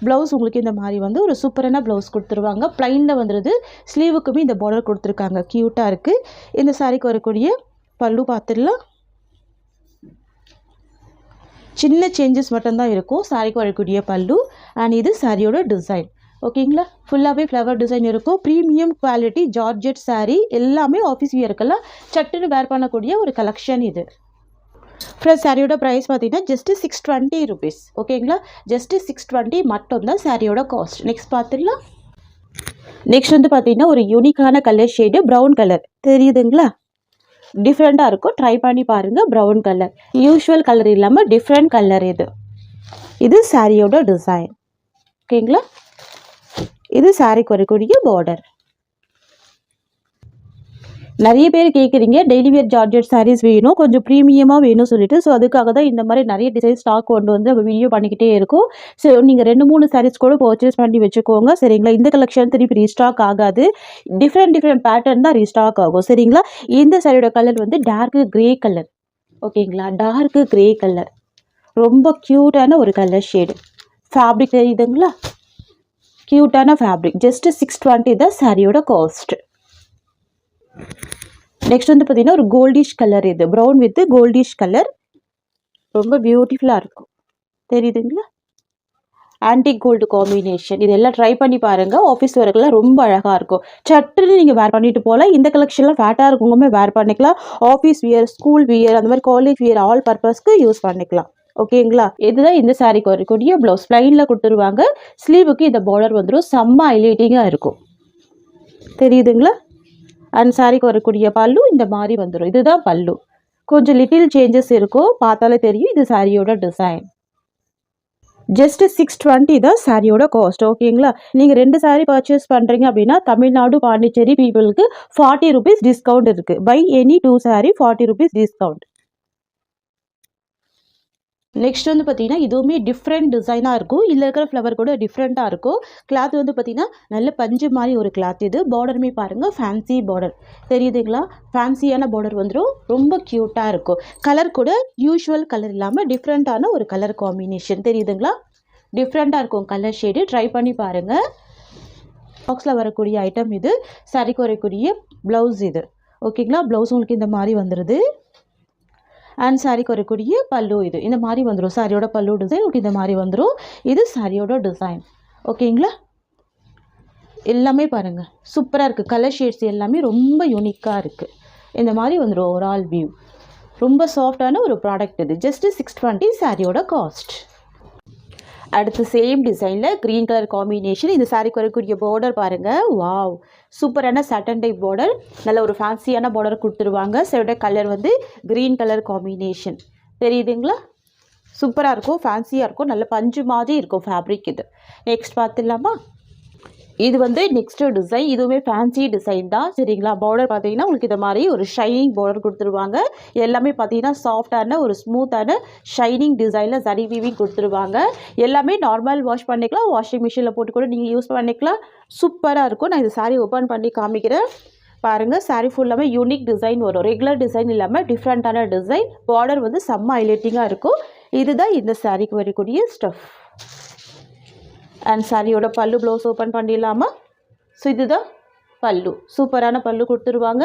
ப்ளவுஸ் உங்களுக்கு இந்த மாதிரி வந்து ஒரு சூப்பரான ப்ளவுஸ் கொடுத்துருவாங்க. ப்ளைனில் வந்துடுது. ஸ்லீவுக்குமே இந்த பார்டர் கொடுத்துருக்காங்க. க்யூட்டாக இருக்குது. இந்த சாரீக்கு வரக்கூடிய பல்லு பார்த்துடலாம். சின்ன சேஞ்சஸ் மட்டும்தான் இருக்கும் சாரீக்கு வரக்கூடிய பல்லு. அண்ட் இது சாரியோட டிசைன். ஓகேங்களா. ஃபுல்லாகவே ஃப்ளவர் டிசைன் இருக்கும். ப்ரீமியம் குவாலிட்டி ஜார்ஜெட் saree எல்லாமே ஆஃபீஸ் வியருக்கெல்லாம் சட்டுன்னு வேர் பண்ணக்கூடிய ஒரு கலெக்ஷன் இது. ஃப்ரெண்ட்ஸ் சாரியோட ப்ரைஸ் பார்த்தீங்கன்னா ஜஸ்ட் 620 rupees. ஓகேங்களா. ஜஸ்ட் 620 மட்டும் தான் சாரியோட காஸ்ட். நெக்ஸ்ட் பார்த்துடலாம். நெக்ஸ்ட் வந்து பார்த்தீங்கன்னா ஒரு யூனிக்கான கலர் ஷேடு ப்ரௌன் கலர் தெரியுதுங்களா. டிஃப்ரெண்ட்டாக இருக்கும், ட்ரை பண்ணி பாருங்கள். ப்ரௌன் கலர் யூஷுவல் கலர் இல்லாமல் டிஃப்ரெண்ட் கலர் இது. இது சாரியோட டிசைன். ஓகேங்களா. இது சாரிக்கு வரக்கூடிய பார்டர். நிறைய பேர் கேட்குறீங்க டெய்லி வேர் ஜார்ஜெட் சாரீஸ் வேணும், கொஞ்சம் ப்ரீமியமாக வேணும் சொல்லிட்டு. ஸோ அதுக்காக தான் இந்த மாதிரி நிறைய டிசைன் ஸ்டாக் கொண்டு வந்து நம்ம வீடியோ பண்ணிக்கிட்டே இருக்கும். ஸோ நீங்கள் 2-3 சாரீஸ் கூட பர்ச்சேஸ் பண்ணி வச்சுக்கோங்க சரிங்களா. இந்த கலெக்ஷன் திருப்பி ரீஸ்டாக் ஆகாது, டிஃப்ரெண்ட் பேட்டர்ன் தான் ரீஸ்டாக் ஆகும் சரிங்களா. இந்த சாரியோட கலர் வந்து டார்க்கு கிரே கலர். ஓகேங்களா. டார்க்கு கிரே கலர் ரொம்ப க்யூட்டான ஒரு கலர் ஷேடு. ஃபேப்ரிக் தெரியுதுங்களா, க்யூட்டான ஃபேப்ரிக். ஜஸ்ட் 620 தான் சாரியோட காஸ்ட். நெக்ஸ்ட் வந்து பார்த்தீங்கன்னா ஒரு கோல்டிஷ் கலர். இது ப்ரௌன் வித் கோல்டிஷ் கலர், ரொம்ப பியூட்டிஃபுல்லாக இருக்கும் தெரியுதுங்களா. Antique gold combination. இதெல்லாம் ட்ரை பண்ணி பாருங்கள். ஆஃபீஸ் ஒர்க்கெல்லாம் ரொம்ப அழகாக இருக்கும். சட்டுன்னு நீங்கள் வேர் பண்ணிட்டு போகலாம். இந்த கலெக்ஷன்லாம் ஃபேட்டாக இருக்கவங்க வேர் பண்ணிக்கலாம். ஆஃபீஸ் வியர், ஸ்கூல் வியர், அந்த மாதிரி காலேஜ் வியர் ஆல் பர்பஸ்க்கு யூஸ் பண்ணிக்கலாம். ஓகேங்களா. இதுதான் இந்த சாரிக்கு வரக்கூடிய ப்ளவுஸ். ப்ளைனில் கொடுத்துருவாங்க. ஸ்லீவுக்கு இந்த பார்டர் வந்துடும். செம்ம ஹைலைட்டிங்காக இருக்கும் தெரியுதுங்களா. அண்ட் சாரிக்கு வரக்கூடிய பல்லு இந்த மாதிரி வந்துடும். இதுதான் பல்லு. கொஞ்சம் லிட்டில் சேஞ்சஸ் இருக்கும், பார்த்தாலே தெரியும். இது சாரியோட டிசைன். ஜஸ்ட் 620 தான் சாரியோட காஸ்ட். ஓகேங்களா. நீங்கள் 2 சாரீ பர்ச்சேஸ் பண்ணுறீங்க அப்படின்னா தமிழ்நாடு பாண்டிச்சேரி பீப்புளுக்கு 40 rupees டிஸ்கவுண்ட் இருக்குது. Buy any 2 sari 40 rupees discount. Next வந்து பார்த்தீங்கன்னா இதுவுமே டிஃப்ரெண்ட் டிசைனாக இருக்கும். இதில் இருக்கிற ஃப்ளவர் கூட டிஃப்ரெண்ட்டாக இருக்கும். கிளாத் வந்து பார்த்தீங்கன்னா நல்ல பஞ்சு மாதிரி ஒரு கிளாத். இது பார்டருமே பாருங்கள், ஃபேன்சி பார்டர் தெரியுதுங்களா. ஃபேன்சியான பார்டர் வந்துடும். ரொம்ப க்யூட்டாக இருக்கும். கலர் கூட யூஷுவல் கலர் இல்லாமல் டிஃப்ரெண்ட்டான ஒரு கலர் காம்பினேஷன் தெரியுதுங்களா. டிஃப்ரெண்ட்டாக இருக்கும் கலர் ஷேடு. ட்ரை பண்ணி பாருங்கள். பாக்ஸில் வரக்கூடிய ஐட்டம் இது. சாரிக்கு வரக்கூடிய ப்ளவுஸ் இது. ஓகேங்களா. ப்ளவுஸ் உங்களுக்கு இந்த மாதிரி வந்துடுது. அண்ட் சாரிக்கு வரக்கூடிய பல்லு இது இந்த மாதிரி வந்துடும். சாரியோட பல்லு டிசைன் உங்களுக்கு இந்த மாதிரி வந்துடும். இது சாரியோட டிசைன். ஓகேங்களா. எல்லாமே பாருங்கள் சூப்பராக இருக்குது. கலர் ஷேட்ஸ் எல்லாமே ரொம்ப யூனிக்காக இருக்குது. இந்த மாதிரி வந்துடும் ஓவரால் வியூ. ரொம்ப சாஃப்டான ஒரு ப்ராடக்ட் இது. ஜஸ்ட் 620 சாரியோட காஸ்ட். அடுத்து சேம் டிசைனில் க்ரீன் கலர் காம்பினேஷன். இந்த சாரிக்கு வரக்கூடிய பார்டர் பாருங்கள். வாவ், சூப்பரான சாட்டன் டைப் பார்டர். நல்ல ஒரு ஃபேன்சியான பார்டர் கொடுத்துருவாங்க. சாரியோட கலர் வந்து க்ரீன் கலர் காம்பினேஷன் தெரியுதுங்களா. சூப்பராக இருக்கும், ஃபேன்சியாக இருக்கும், நல்ல பஞ்சு மாதிரி இருக்கும் ஃபேப்ரிக் இது. நெக்ஸ்ட் பார்த்துடலாமா. இது வந்து நெக்ஸ்ட்டு டிசைன். இதுவுமே ஃபேன்சி டிசைன் தான் சரிங்களா. பார்டர் பார்த்தீங்கன்னா உங்களுக்கு இந்த மாதிரி ஒரு ஷைனிங் பார்டர் கொடுத்துருவாங்க. எல்லாமே பார்த்தீங்கன்னா சாஃப்டான ஒரு ஸ்மூத்தான ஷைனிங் டிசைனில் சரி வீவிங் கொடுத்துருவாங்க. எல்லாமே நார்மல் வாஷ் பண்ணிக்கலாம், வாஷிங் மிஷினில் போட்டு கூட நீங்கள் யூஸ் பண்ணிக்கலாம். சூப்பராக இருக்கும். நான் இந்த சாரீ ஓப்பன் பண்ணி காமிக்கிறேன் பாருங்கள். சாரீ ஃபுல்லாமே யூனிக் டிசைன் வரும். ரெகுலர் டிசைன் இல்லாமல் டிஃப்ரெண்ட்டான டிசைன். பார்டர் வந்து செம்ம ஹைலைட்டிங்காக இருக்கும். இதுதான் இந்த சாரீக்கு வரக்கூடிய ஸ்டஃப். அண்ட் சாரியோட பல்லு ப்ளவுஸ் ஓப்பன் பண்ணிடலாமா. ஸோ இதுதான் பல்லு. சூப்பரான பல்லு கொடுத்துருவாங்க.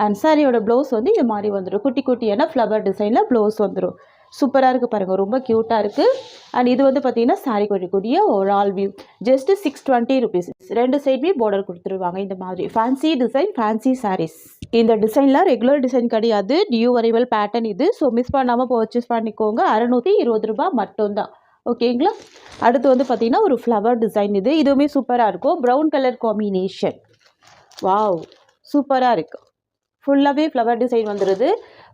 அண்ட் சாரியோட ப்ளவுஸ் வந்து இந்த மாதிரி வந்துடும். குட்டி குட்டியான ஃப்ளவர் டிசைனில் ப்ளவுஸ் வந்துடும். சூப்பராக இருக்குது பாருங்கள், ரொம்ப க்யூட்டாக இருக்குது. அண்ட் இது வந்து பார்த்தீங்கன்னா சாரிக்கு வரக்கூடிய ஓவரால் வியூ. Just 620 rupees. 2 சைடுமே பார்டர் கொடுத்துருவாங்க. இந்த மாதிரி ஃபேன்சி டிசைன், ஃபேன்சி சாரீஸ். இந்த டிசைன்லாம் ரெகுலர் டிசைன் கிடையாது, நியூ அரைவல் பேட்டர்ன் இது. ஸோ மிஸ் பண்ணாமல் பர்ச்சேஸ் பண்ணிக்கோங்க. 620 ரூபாய் மட்டும்தான். ஓகேங்களா. அடுத்து வந்து பார்த்தீங்கன்னா ஒரு ஃப்ளவர் டிசைன். இதுவுமே சூப்பராக இருக்கும். Brown colour combination. வாவ், சூப்பராக இருக்குது. ஃபுல்லாகவே ஃப்ளவர் டிசைன் வந்துடுது.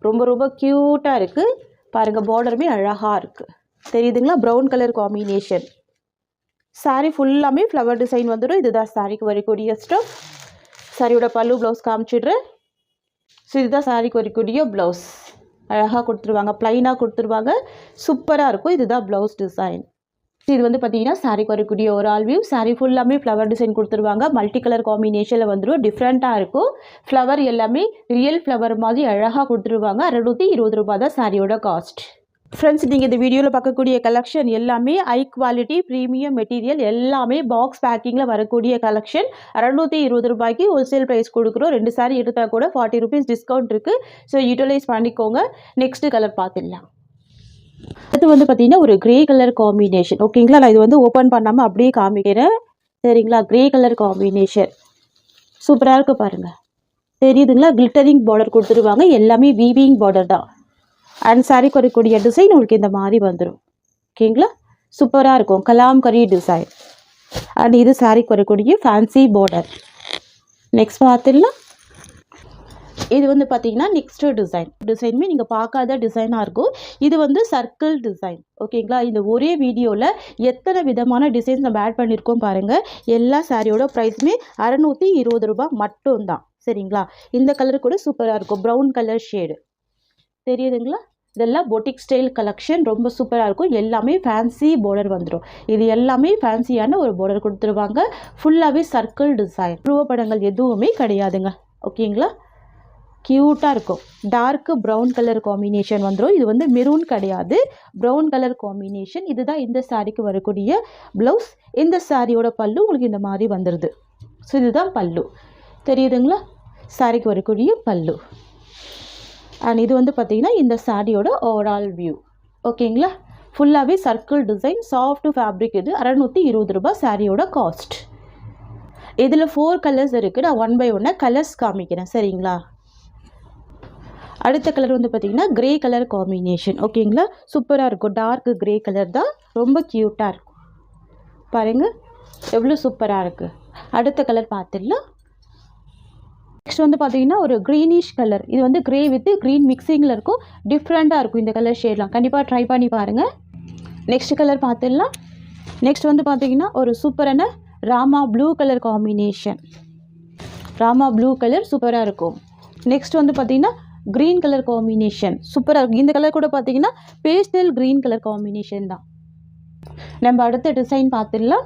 ரொம்ப ரொம்ப க்யூட்டாக இருக்குது பாருங்கள். பார்டருமே அழகாக இருக்குது தெரியுதுங்களா. Brown colour combination. சாரீ ஃபுல்லாமே ஃப்ளவர் டிசைன் வந்துடும். இதுதான் சாரிக்கு வரக்கூடிய ஸ்டஃப். சாரியோட பல்லு ப்ளவுஸ் காமிச்சிடுறேன். ஸோ இதுதான் சாரிக்கு வரக்கூடிய ப்ளவுஸ். அழகாக கொடுத்துருவாங்க, ப்ளைனாக கொடுத்துருவாங்க. சூப்பராக இருக்கும். இதுதான் ப்ளவுஸ் டிசைன். இது வந்து பார்த்தீங்கன்னா சாரிக்கு வரக்கூடிய ஒரு ஆல் வியூ. சாரீ ஃபுல்லாமே ஃப்ளவர் டிசைன் கொடுத்துருவாங்க. மல்டி கலர் காம்பினேஷனில் வந்துடும். டிஃப்ரெண்ட்டாக இருக்கும். ஃப்ளவர் எல்லாமே ரியல் ஃப்ளவர் மாதிரி அழகாக கொடுத்துருவாங்க. 620 ரூபாய் தான் சாரியோட காஸ்ட். ஃப்ரெண்ட்ஸ், நீங்கள் இந்த வீடியோவில் பார்க்கக்கூடிய கலெக்ஷன் எல்லாமே ஹை குவாலிட்டி ப்ரீமியம் மெட்டீரியல். எல்லாமே பாக்ஸ் பேக்கிங்கில் வரக்கூடிய கலெக்ஷன். 620 ரூபாய்க்கு ஹோல்சேல் ப்ரைஸ் கொடுக்குறோம். 2 சாரீ எடுத்தால் கூட 40 rupees டிஸ்கவுண்ட் இருக்குது. ஸோ யூட்டிலைஸ் பண்ணிக்கோங்க. நெக்ஸ்ட்டு கலர் பார்த்துடலாம். அது வந்து பார்த்தீங்கன்னா ஒரு கிரே கலர் காம்பினேஷன். ஓகேங்களா. நான் இது வந்து ஓப்பன் பண்ணாமல் அப்படியே காமிக்கிறேன். சரிங்களா? கிரே கலர் காம்பினேஷன் சூப்பராக இருக்குது பாருங்கள். தெரியுதுங்களா? கிளிட்டரிங் பார்டர் கொடுத்துருவாங்க. எல்லாமே வீவிங் பார்டர் தான். அண்ட் சாரீக்கு வரக்கூடிய டிசைன் உங்களுக்கு இந்த மாதிரி வந்துடும். ஓகேங்களா? சூப்பராக இருக்கும். கலாம்கரி டிசைன். அண்ட் இது சாரீக்கு வரக்கூடிய ஃபேன்சி பார்டர். நெக்ஸ்ட் பார்த்துடலாம். இது வந்து பார்த்தீங்கன்னா நெக்ஸ்ட் டிசைனுமே நீங்கள் பார்க்காத டிசைனாக இருக்கும். இது வந்து சர்க்கிள் டிசைன். ஓகேங்களா? இந்த ஒரே வீடியோவில் எத்தனை விதமான டிசைன்ஸ் நம்ம ஆட் பண்ணியிருக்கோம் பாருங்கள். எல்லா சாரியோட ப்ரைஸுமே 620 ரூபா மட்டும்தான். சரிங்களா? இந்த கலர் கூட சூப்பராக இருக்கும். ப்ரௌன் கலர் ஷேடு தெரியுதுங்களா? இதெல்லாம் பொட்டிக் ஸ்டைல் கலெக்ஷன். ரொம்ப சூப்பராக இருக்கும். எல்லாமே ஃபேன்சி பார்டர் வந்துடும். இது எல்லாமே ஃபேன்சியான ஒரு பார்டர் கொடுத்துருவாங்க. ஃபுல்லாகவே சர்க்கிள் டிசைன். உருவப்படங்கள் எதுவுமே கிடையாதுங்க. ஓகேங்களா? க்யூட்டாக இருக்கும். டார்க்கு ப்ரௌன் கலர் காம்பினேஷன் வந்துடும். இது வந்து மெரூன் கிடையாது, ப்ரௌன் கலர் காம்பினேஷன். இதுதான் இந்த சாரீக்கு வரக்கூடிய ப்ளவுஸ். இந்த சாரியோட பல்லு உங்களுக்கு இந்த மாதிரி வந்துடுது. ஸோ இதுதான் பல்லு. தெரியுதுங்களா? சாரிக்கு வரக்கூடிய பல்லு. அண்ட் இது வந்து பார்த்திங்கன்னா இந்த சாரியோட ஓவரால் வியூ. ஓகேங்களா? ஃபுல்லாகவே சர்க்கிள் டிசைன். Soft fabric. இது 620 ரூபா சாரியோட காஸ்ட். இதில் 4 கலர்ஸ் இருக்குது. நான் 1 by 1 கலர்ஸ் காமிக்கிறேன். சரிங்களா? அடுத்த கலர் வந்து பார்த்திங்கன்னா கிரே கலர் காம்பினேஷன். ஓகேங்களா? சூப்பராக இருக்கும். டார்க் கிரே கலர் தான். ரொம்ப க்யூட்டாக இருக்கும். பாருங்கள் எவ்வளோ சூப்பராக இருக்குது. அடுத்த கலர் பார்த்துடலாம். நெக்ஸ்ட் வந்து பார்த்தீங்கன்னா ஒரு க்ரீனிஷ் கலர். இது வந்து கிரே வித் க்ரீன் மிக்சிங்கில் இருக்கும். டிஃப்ரெண்ட்டாக இருக்கும் இந்த கலர் ஷேட்லாம். கண்டிப்பாக ட்ரை பண்ணி பாருங்கள். நெக்ஸ்ட் கலர் பார்த்துடலாம். நெக்ஸ்ட் வந்து பார்த்தீங்கன்னா ஒரு சூப்பரான Rama blue colour combination. Rama blue colour சூப்பராக இருக்கும். நெக்ஸ்ட் வந்து பார்த்தீங்கன்னா க்ரீன் கலர் காம்பினேஷன் சூப்பராக இருக்கும். இந்த கலர் கூட பார்த்தீங்கன்னா பேஸ்டல் க்ரீன் கலர் காம்பினேஷன் தான். நம்ம அடுத்த டிசைன் பார்த்துடலாம்.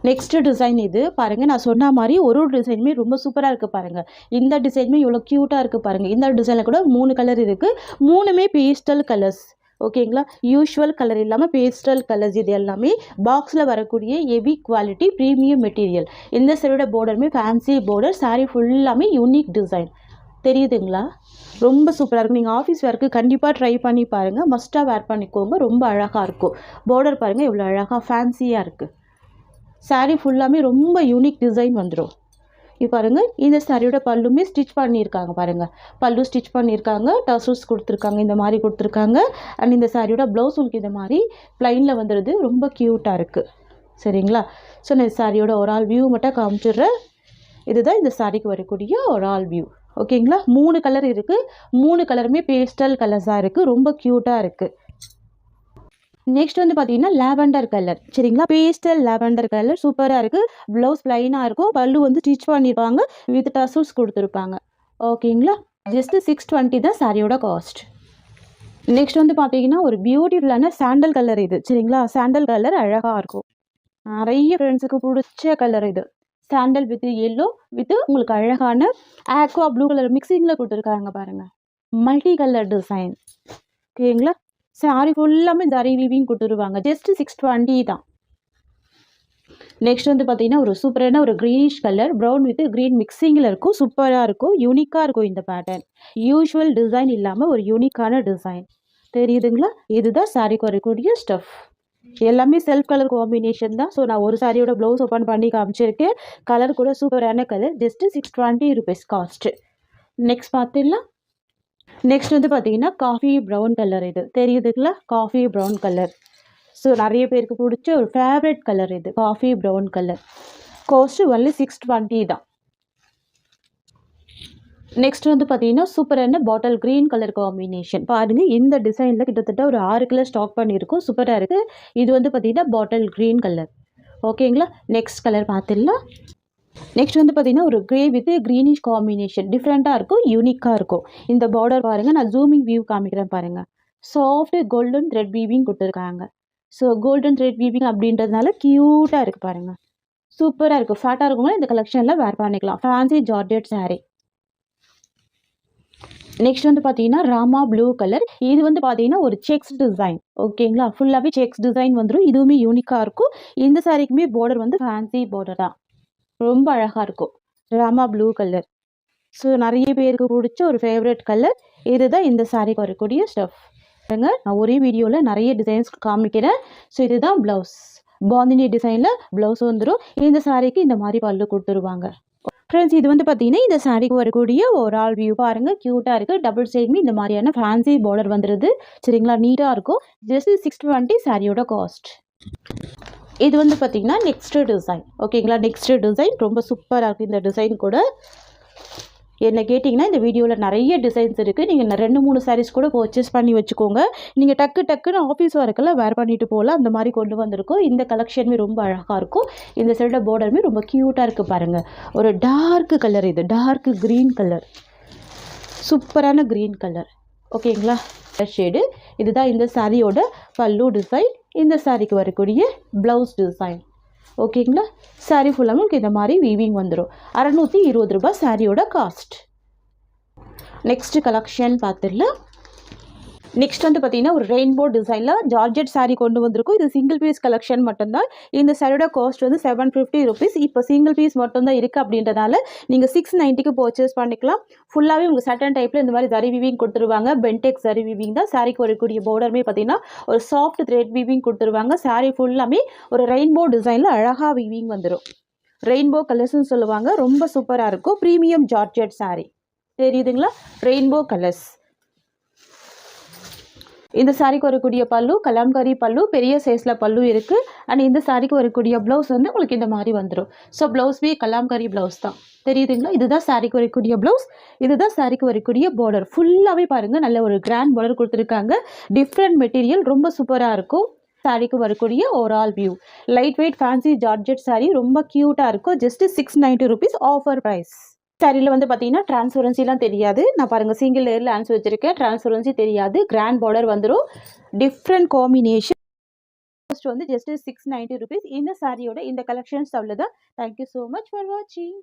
நெக்ஸ்ட் டிசைன் இது பாருங்கள். நான் சொன்ன மாதிரி ஒரு டிசைனுமே ரொம்ப சூப்பராக இருக்குது பாருங்கள். இந்த டிசைனுமே இவ்வளோ க்யூட்டாக இருக்குது பாருங்கள். இந்த டிசைனில் கூட 3 கலர் இருக்குது. 3மே பேஸ்டல் கலர்ஸ். ஓகேங்களா? யூஷுவல் கலர் இல்லாமல் பேஸ்டல் கலர்ஸ். இது எல்லாமே பாக்ஸில் வரக்கூடிய ஹெவி குவாலிட்டி ப்ரீமியம் மெட்டீரியல். இந்த சைடோட பார்டருமே ஃபேன்சி பார்டர். சாரீ ஃபுல்லாமே யூனிக் டிசைன். தெரியுதுங்களா? ரொம்ப சூப்பராக இருக்கும். நீங்கள் ஆஃபீஸ் வேர்க்கு கண்டிப்பாக ட்ரை பண்ணி பாருங்கள். மஸ்ட்டாக வேர் பண்ணிக்கோங்க. ரொம்ப அழகாக இருக்கும். பார்டர் பாருங்கள் எவ்வளோ அழகாக ஃபேன்சியாக இருக்குது. சாரீ ஃபுல்லாமே ரொம்ப யூனிக் டிசைன் வந்துடும். இப்போ பாருங்கள் இந்த சாரியோட பல்லுமே ஸ்டிச் பண்ணியிருக்காங்க பாருங்கள். பல்லு ஸ்டிச் பண்ணியிருக்காங்க. டசல்ஸ் கொடுத்துருக்காங்க. இந்த மாதிரி கொடுத்துருக்காங்க. அண்ட் இந்த சாரியோட ப்ளவுஸ் உங்களுக்கு இந்த மாதிரி ப்ளைனில் வந்துடுது. ரொம்ப க்யூட்டாக இருக்குது. சரிங்களா? ஸோ நான் இந்த சாரியோட ஒரு ஆல் வியூ மட்டும் காமிச்சிடுறேன். இதுதான் இந்த சாரிக்கு வரக்கூடிய ஒரு ஆல் வியூ. ஓகேங்களா? 3 கலர் இருக்குது. 3 கலருமே பேஸ்டல் கலர்ஸாக இருக்குது. ரொம்ப க்யூட்டாக இருக்குது. நெக்ஸ்ட் வந்து பார்த்தீங்கன்னா லாவெண்டர் கலர். சரிங்களா? பேஸ்டல் லாவெண்டர் கலர் சூப்பராக இருக்குது. ப்ளவுஸ் ப்ளைனாக இருக்கும். பல்லு வந்து ஸ்டிச் பண்ணியிருப்பாங்க. வித் டசல்ஸ் கொடுத்துருப்பாங்க. ஓகேங்களா? ஜஸ்ட் 620 தான் சாரியோட காஸ்ட். நெக்ஸ்ட் வந்து பார்த்தீங்கன்னா ஒரு பியூட்டிஃபுல்லான சாண்டல் கலர் இது. சரிங்களா? சாண்டல் கலர் அழகாக இருக்கும். நிறைய ஃப்ரெண்ட்ஸுக்கு பிடிச்ச கலர் இது. சாண்டல் வித் எல்லோ வித் உங்களுக்கு அழகான ஆக்வா ப்ளூ கலர் மிக்சிங்கில் கொடுத்துருக்காங்க பாருங்கள். Multi colour design. ஓகேங்களா? சாரி ஃபுல்லாமே ஜரி வீவிங் கொடுத்துருவாங்க. ஜஸ்ட் 620 தான். நெக்ஸ்ட் வந்து பார்த்தீங்கன்னா ஒரு சூப்பரான ஒரு greenish colour. Brown with green மிக்சிங்கில் இருக்கும். சூப்பராக இருக்கும். யூனிக்காக இருக்கும் இந்த பேட்டர்ன். யூஷுவல் டிசைன் இல்லாமல் ஒரு யூனிக்கான டிசைன். தெரியுதுங்களா? இதுதான் சாரிக்கு வரக்கூடிய ஸ்டஃப். எல்லாமே செல்ஃப் கலர் காம்பினேஷன் தான். ஸோ நான் ஒரு சாரியோட ப்ளவுஸ் ஓப்பன் பண்ணி காமிச்சிருக்கேன். கலர் கூட சூப்பரான colour. Just 620 rupees cost. Next பார்த்துடலாம். நெக்ஸ்ட் வந்து பார்த்தீங்கன்னா காஃபி ப்ரௌன் கலர். இது தெரியுதுங்களா? Coffee brown colour. ஸோ நிறைய பேருக்கு பிடிச்ச ஒரு ஃபேவரட் கலர் இது. Coffee brown colour. Cost only 620 தான். நெக்ஸ்ட் வந்து பார்த்தீங்கன்னா சூப்பரான பாட்டில் க்ரீன் கலர் காம்பினேஷன். பாருங்கள் இந்த டிசைனில் கிட்டத்தட்ட ஒரு 6 கலர் ஸ்டாக் பண்ணியிருக்கோம். சூப்பராக இருக்குது. இது வந்து பார்த்தீங்கன்னா பாட்டில் க்ரீன் கலர். ஓகேங்களா? நெக்ஸ்ட் கலர் பார்த்துடலாம். நெக்ஸ்ட் வந்து பார்த்தீங்கன்னா ஒரு க்ரே வித் க்ரீனிஷ் காம்பினேஷன். டிஃப்ரெண்ட்டாக இருக்கும். யூனிக்காக இருக்கும். இந்த பார்டர் பாருங்கள். நான் ஜூமிங் வியூ காமிக்கிறேன் பாருங்கள். சாஃப்ட் கோல்டன் த்ரெட் வீவிங் கொடுத்துருக்காங்க. ஸோ கோல்டன் த்ரெட் வீவிங் அப்படின்றதுனால க்யூட்டாக இருக்குது பாருங்கள். சூப்பராக இருக்குது. ஃபேட்டாக இருக்கும்போது இந்த கலெக்ஷனில் வேர் பண்ணிக்கலாம். Fancy georgette sari. நெக்ஸ்ட் வந்து பார்த்தீங்கன்னா ராமா ப்ளூ கலர். இது வந்து பார்த்தீங்கன்னா ஒரு செக்ஸ் டிசைன். ஓகேங்களா? ஃபுல்லாகவே செக்ஸ் டிசைன் வந்துடும். இதுவுமே யூனிக்காக இருக்கும். இந்த சாரிக்குமே பார்டர் வந்து ஃபேன்சி பார்டர் தான். ரொம்ப அழகாக இருக்கும். Rama blue colour. ஸோ நிறைய பேருக்கு பிடிச்ச ஒரு ஃபேவரட் கலர். இதுதான் இந்த சாரிக்கு வரக்கூடிய ஸ்டஃப். நான் ஒரே வீடியோவில் நிறைய டிசைன்ஸ் காமிக்கிறேன். ஸோ இதுதான் ப்ளவுஸ். பாந்தினி டிசைனில் ப்ளவுஸ் வந்துடும். இந்த சாரீக்கு இந்த மாதிரி பல்லு கொடுத்துருவாங்க. ஃப்ரெண்ட்ஸ், இது வந்து பார்த்தீங்கன்னா இந்த சாரீக்கு வரக்கூடிய ஒரு ஆல் வியூ பாருங்கள், க்யூட்டாக இருக்குது. டபுள் சைடுமே இந்த மாதிரியான ஃபேன்சி பார்டர் வந்துடுது. சரிங்களா, நீட்டாக இருக்கும். ஜஸ்ட் 620 சாரியோட காஸ்ட். இது வந்து பார்த்தீங்கன்னா நெக்ஸ்ட் டிசைன். ஓகேங்களா, நெக்ஸ்ட் டிசைன் ரொம்ப சூப்பராக இருக்குது. இந்த டிசைன் கூட என்ன கேட்டிங்கன்னா இந்த வீடியோவில் நிறைய டிசைன்ஸ் இருக்குது. நீங்கள் 2-3 சாரீஸ் கூட பர்ச்சேஸ் பண்ணி வச்சுக்கோங்க. நீங்கள் டக்குன்னு ஆஃபீஸ் ஒர்க்கெல்லாம் வேர் பண்ணிட்டு போகலாம். அந்த மாதிரி கொண்டு வந்திருக்கோம். இந்த கலெக்ஷனுமே ரொம்ப அழகாக இருக்கும். இந்த சைட பார்டருமே ரொம்ப க்யூட்டாக இருக்குது பாருங்கள். ஒரு டார்க் கலர், இது டார்க் க்ரீன் கலர், சூப்பரான க்ரீன் கலர். ஓகேங்களா, ஷேடு. இதுதான் இந்த சாரியோட பல்லு டிசைன். இந்த சாரிக்கு வரக்கூடிய ப்ளவுஸ் டிசைன். ஓகேங்களா, சாரீ ஃபுல்லாக உங்களுக்கு இந்த மாதிரி வீவிங் வந்துடும். 620 ரூபாய் சாரியோட காஸ்ட். நெக்ஸ்ட் கலெக்ஷன் பார்த்துடலாம். நெக்ஸ்ட் வந்து பார்த்தீங்கன்னா ஒரு ரெயின்போ டிசைனில் ஜார்ஜெட் சாரீ கொண்டு வந்திருக்கும். இது சிங்கிள் பீஸ் கலெக்ஷன் மட்டும்தான். இந்த சாரியோட காஸ்ட் வந்து 750 ருபீஸ். இப்போ சிங்கிள் பீஸ் மட்டும்தான் இருக்குது அப்படின்றதால நீங்கள் 690க்கு பர்ச்சேஸ் பண்ணிக்கலாம். ஃபுல்லாகவே உங்களுக்கு சட்டன் டைப்பில் இந்த மாதிரி ஜரி வீவிங் கொடுத்துருவாங்க. பென்டெக்ஸ் ஜரி வீவிங் தான். சாரீக்கு வரக்கூடிய பார்டருமே பார்த்தீங்கன்னா ஒரு சாஃப்ட் த்ரெட் வீவிங் கொடுத்துருவாங்க. சாரீ ஃபுல்லாமே ஒரு ரெயின்போ டிசைனில் அழகாக வீவிங் வந்துடும். ரெயின்போ கலர்ஸ்ன்னு சொல்லுவாங்க. ரொம்ப சூப்பராக இருக்கும். ப்ரீமியம் ஜார்ஜெட் சாரீ தெரியுதுங்களா, ரெயின்போ கலர்ஸ். இந்த சாரிக்கு வரக்கூடிய பல்லு கலாம்காரி பல்லு, பெரிய சைஸில் பல்லு இருக்குது. அண்ட் இந்த சாரிக்கு வரக்கூடிய ப்ளவுஸ் வந்து உங்களுக்கு இந்த மாதிரி வந்துடும். ஸோ ப்ளவுஸ்மே கலாம்காரி ப்ளவுஸ் தான். தெரியுதுங்களா, இதுதான் சாரிக்கு வரக்கூடிய ப்ளவுஸ். இதுதான் சாரிக்கு வரக்கூடிய பார்டர். ஃபுல்லாகவே பாருங்கள், நல்ல ஒரு கிராண்ட் பார்டர் கொடுத்துருக்காங்க. டிஃப்ரெண்ட் மெட்டீரியல், ரொம்ப சூப்பராக இருக்கும். சாரிக்கு வரக்கூடிய overall view. Light weight fancy georgette sari, ரொம்ப க்யூட்டாக இருக்கும். Just 690 rupees offer price. சாரியில் வந்து பார்த்தீங்கன்னா டிரான்ஸ்பரன்சிலாம் தெரியாது. நான் பாருங்கள் சிங்கிள் லேயரில் ஆன்சர் வச்சுருக்கேன். டிரான்ஸ்பரன்சி தெரியாது. கிராண்ட் பார்டர் வந்துடும். Different combination. ஃபர்ஸ்ட் வந்து ஜஸ்ட் 690 ருபீஸ். இந்த சாரியோட இந்த கலெக்ஷன்ஸ் அவ்வளோதான். தேங்க்யூ ஸோ மச் ஃபார் வாட்சிங்.